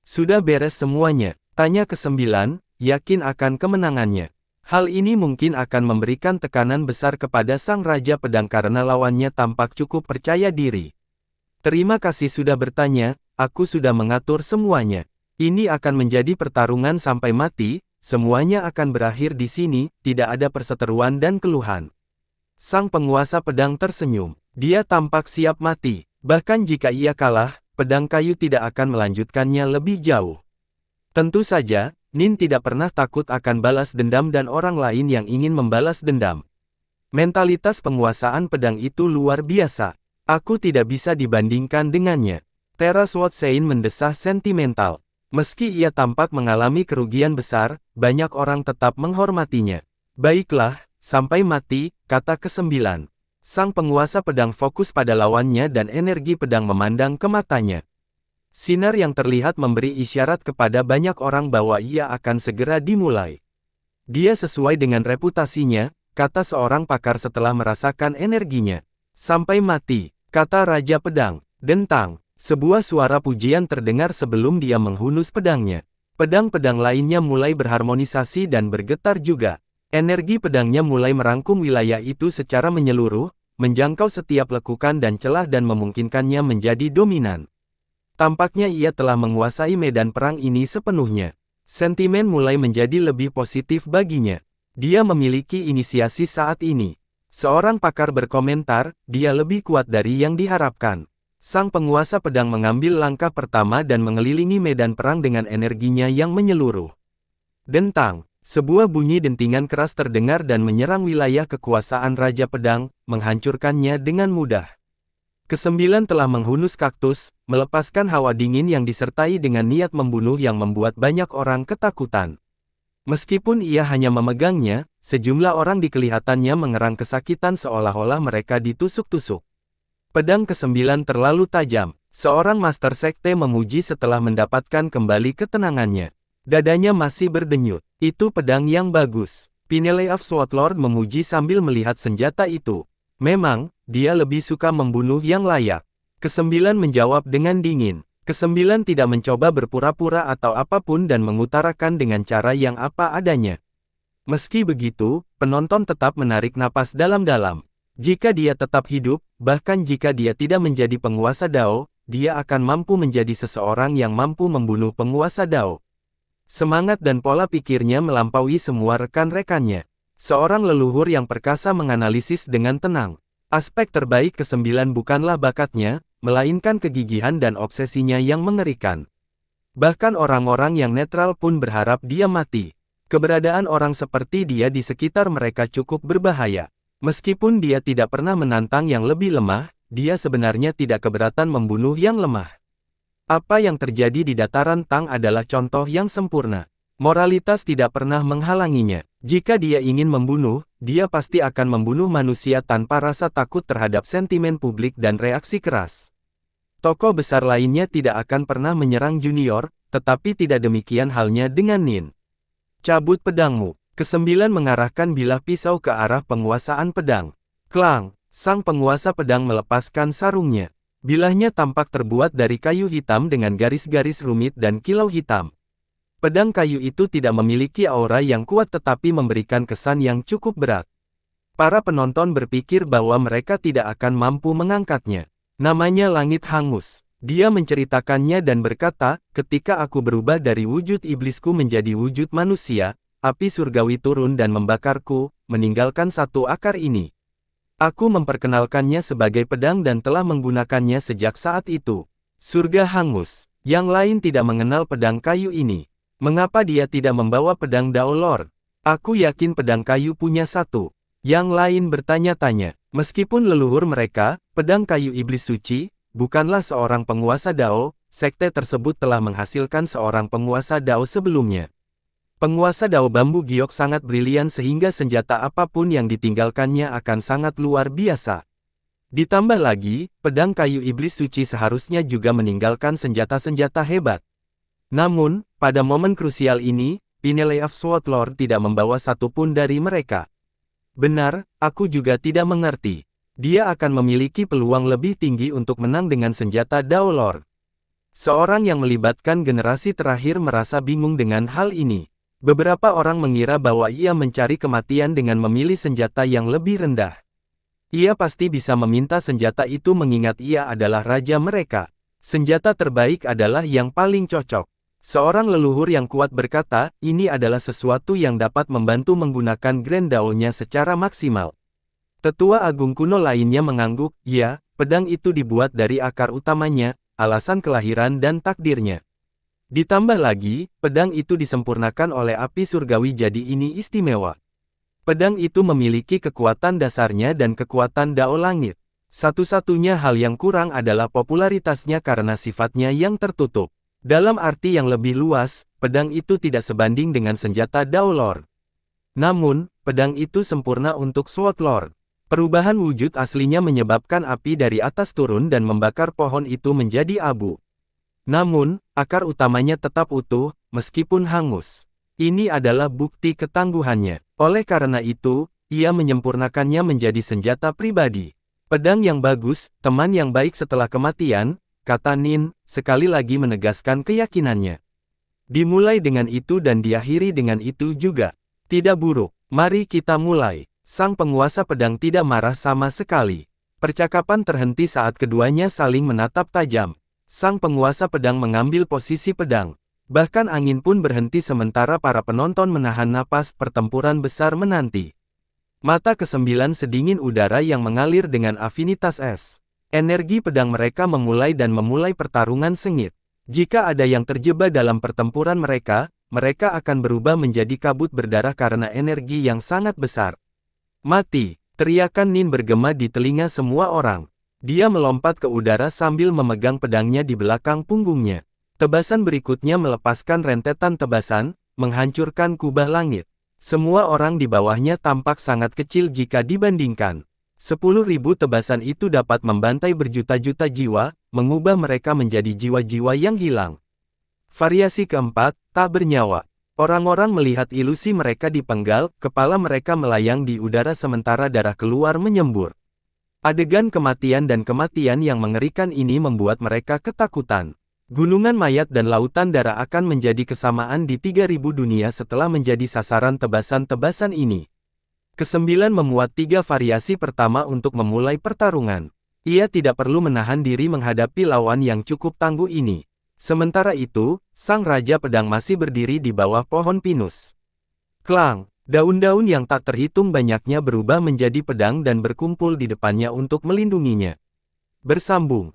Sudah beres semuanya, tanya ke-9, yakin akan kemenangannya. Hal ini mungkin akan memberikan tekanan besar kepada Sang Raja Pedang karena lawannya tampak cukup percaya diri. Terima kasih sudah bertanya, aku sudah mengatur semuanya. Ini akan menjadi pertarungan sampai mati, semuanya akan berakhir di sini, tidak ada perseteruan dan keluhan. Sang penguasa pedang tersenyum, dia tampak siap mati, bahkan jika ia kalah, pedang kayu tidak akan melanjutkannya lebih jauh. Tentu saja, Nin tidak pernah takut akan balas dendam dan orang lain yang ingin membalas dendam. Mentalitas penguasaan pedang itu luar biasa. Aku tidak bisa dibandingkan dengannya. Tera Sword Sein mendesah sentimental. Meski ia tampak mengalami kerugian besar, banyak orang tetap menghormatinya. Baiklah, sampai mati, kata ke-9. Sang penguasa pedang fokus pada lawannya dan energi pedang memandang ke matanya. Sinar yang terlihat memberi isyarat kepada banyak orang bahwa ia akan segera dimulai. Dia sesuai dengan reputasinya, kata seorang pakar setelah merasakan energinya. Sampai mati, kata Raja Pedang. Dentang, Sebuah suara pujian terdengar sebelum dia menghunus pedangnya. Pedang-pedang lainnya mulai berharmonisasi dan bergetar juga. Energi pedangnya mulai merangkum wilayah itu secara menyeluruh, menjangkau setiap lekukan dan celah dan memungkinkannya menjadi dominan. Tampaknya ia telah menguasai medan perang ini sepenuhnya. Sentimen mulai menjadi lebih positif baginya. Dia memiliki inisiasi saat ini. Seorang pakar berkomentar, dia lebih kuat dari yang diharapkan. Sang penguasa pedang mengambil langkah pertama dan mengelilingi medan perang dengan energinya yang menyeluruh. Dentang, sebuah bunyi dentingan keras terdengar dan menyerang wilayah kekuasaan Raja Pedang, menghancurkannya dengan mudah. Kesembilan telah menghunus kaktus, melepaskan hawa dingin yang disertai dengan niat membunuh yang membuat banyak orang ketakutan. Meskipun ia hanya memegangnya, sejumlah orang di kelihatannya mengerang kesakitan seolah-olah mereka ditusuk-tusuk. Pedang ke-9 terlalu tajam. Seorang master sekte memuji setelah mendapatkan kembali ketenangannya. Dadanya masih berdenyut. Itu pedang yang bagus. Pineleaf Swortlord memuji sambil melihat senjata itu. Memang, dia lebih suka membunuh yang layak. Ke-9 menjawab dengan dingin. Ke-9 tidak mencoba berpura-pura atau apapun dan mengutarakan dengan cara yang apa adanya. Meski begitu, penonton tetap menarik napas dalam-dalam. Jika dia tetap hidup, bahkan jika dia tidak menjadi penguasa Dao, dia akan mampu menjadi seseorang yang mampu membunuh penguasa Dao. Semangat dan pola pikirnya melampaui semua rekan-rekannya. Seorang leluhur yang perkasa menganalisis dengan tenang. Aspek terbaik ke-9 bukanlah bakatnya, melainkan kegigihan dan obsesinya yang mengerikan. Bahkan orang-orang yang netral pun berharap dia mati. Keberadaan orang seperti dia di sekitar mereka cukup berbahaya. Meskipun dia tidak pernah menantang yang lebih lemah, dia sebenarnya tidak keberatan membunuh yang lemah. Apa yang terjadi di dataran Tang adalah contoh yang sempurna. Moralitas tidak pernah menghalanginya. Jika dia ingin membunuh, dia pasti akan membunuh manusia tanpa rasa takut terhadap sentimen publik dan reaksi keras. Tokoh besar lainnya tidak akan pernah menyerang junior, tetapi tidak demikian halnya dengan Nin. Cabut pedangmu. Ke-9 mengarahkan bilah pisau ke arah penguasaan pedang. Klang, sang penguasa pedang melepaskan sarungnya. Bilahnya tampak terbuat dari kayu hitam dengan garis-garis rumit dan kilau hitam. Pedang kayu itu tidak memiliki aura yang kuat tetapi memberikan kesan yang cukup berat. Para penonton berpikir bahwa mereka tidak akan mampu mengangkatnya. Namanya Langit Hangus. Dia menceritakannya dan berkata, ketika aku berubah dari wujud iblisku menjadi wujud manusia, api surgawi turun dan membakarku, meninggalkan satu akar ini. Aku memperkenalkannya sebagai pedang dan telah menggunakannya sejak saat itu. Surga hangus. Yang lain tidak mengenal pedang kayu ini. Mengapa dia tidak membawa pedang Dao Lord? Aku yakin pedang kayu punya satu. Yang lain bertanya-tanya. Meskipun leluhur mereka, pedang kayu iblis suci, bukanlah seorang penguasa Dao, sekte tersebut telah menghasilkan seorang penguasa Dao sebelumnya. Penguasa Dao bambu giok sangat brilian sehingga senjata apapun yang ditinggalkannya akan sangat luar biasa. Ditambah lagi, pedang kayu iblis suci seharusnya juga meninggalkan senjata-senjata hebat. Namun, pada momen krusial ini, Pineleaf Swortlord tidak membawa satupun dari mereka. Benar, aku juga tidak mengerti. Dia akan memiliki peluang lebih tinggi untuk menang dengan senjata Dao Lord. Seorang yang melibatkan generasi terakhir merasa bingung dengan hal ini. Beberapa orang mengira bahwa ia mencari kematian dengan memilih senjata yang lebih rendah. Ia pasti bisa meminta senjata itu mengingat ia adalah raja mereka. Senjata terbaik adalah yang paling cocok. Seorang leluhur yang kuat berkata, ini adalah sesuatu yang dapat membantu menggunakan Grand Dao-nya secara maksimal. Tetua agung kuno lainnya mengangguk, ya, pedang itu dibuat dari akar utamanya, alasan kelahiran dan takdirnya. Ditambah lagi, pedang itu disempurnakan oleh api surgawi jadi ini istimewa. Pedang itu memiliki kekuatan dasarnya dan kekuatan Dao Langit. Satu-satunya hal yang kurang adalah popularitasnya karena sifatnya yang tertutup. Dalam arti yang lebih luas, pedang itu tidak sebanding dengan senjata Dao Lord. Namun, pedang itu sempurna untuk Sword Lord. Perubahan wujud aslinya menyebabkan api dari atas turun dan membakar pohon itu menjadi abu. Namun, akar utamanya tetap utuh, meskipun hangus. Ini adalah bukti ketangguhannya. Oleh karena itu, ia menyempurnakannya menjadi senjata pribadi. Pedang yang bagus, teman yang baik setelah kematian, kata Nin, sekali lagi menegaskan keyakinannya. Dimulai dengan itu dan diakhiri dengan itu juga. Tidak buruk, mari kita mulai. Sang penguasa pedang tidak marah sama sekali. Percakapan terhenti saat keduanya saling menatap tajam. Sang penguasa pedang mengambil posisi pedang. Bahkan angin pun berhenti sementara para penonton menahan napas. Pertempuran besar menanti. Mata kesembilan sedingin udara yang mengalir dengan afinitas es. Energi pedang mereka memulai pertarungan sengit. Jika ada yang terjebak dalam pertempuran mereka akan berubah menjadi kabut berdarah karena energi yang sangat besar. Mati, teriakan Nin bergema di telinga semua orang. Dia melompat ke udara sambil memegang pedangnya di belakang punggungnya. Tebasan berikutnya melepaskan rentetan tebasan, menghancurkan kubah langit. Semua orang di bawahnya tampak sangat kecil jika dibandingkan. 10.000 tebasan itu dapat membantai berjuta-juta jiwa, mengubah mereka menjadi jiwa-jiwa yang hilang. Variasi keempat, tak bernyawa. Orang-orang melihat ilusi mereka dipenggal, kepala mereka melayang di udara sementara darah keluar menyembur. Adegan kematian dan kematian yang mengerikan ini membuat mereka ketakutan. Gunungan mayat dan lautan darah akan menjadi kesamaan di 3.000 dunia setelah menjadi sasaran tebasan-tebasan ini. Kesembilan memuat 3 variasi pertama untuk memulai pertarungan. Ia tidak perlu menahan diri menghadapi lawan yang cukup tangguh ini. Sementara itu, sang Raja Pedang masih berdiri di bawah pohon pinus. Klang, daun-daun yang tak terhitung banyaknya berubah menjadi pedang dan berkumpul di depannya untuk melindunginya. Bersambung,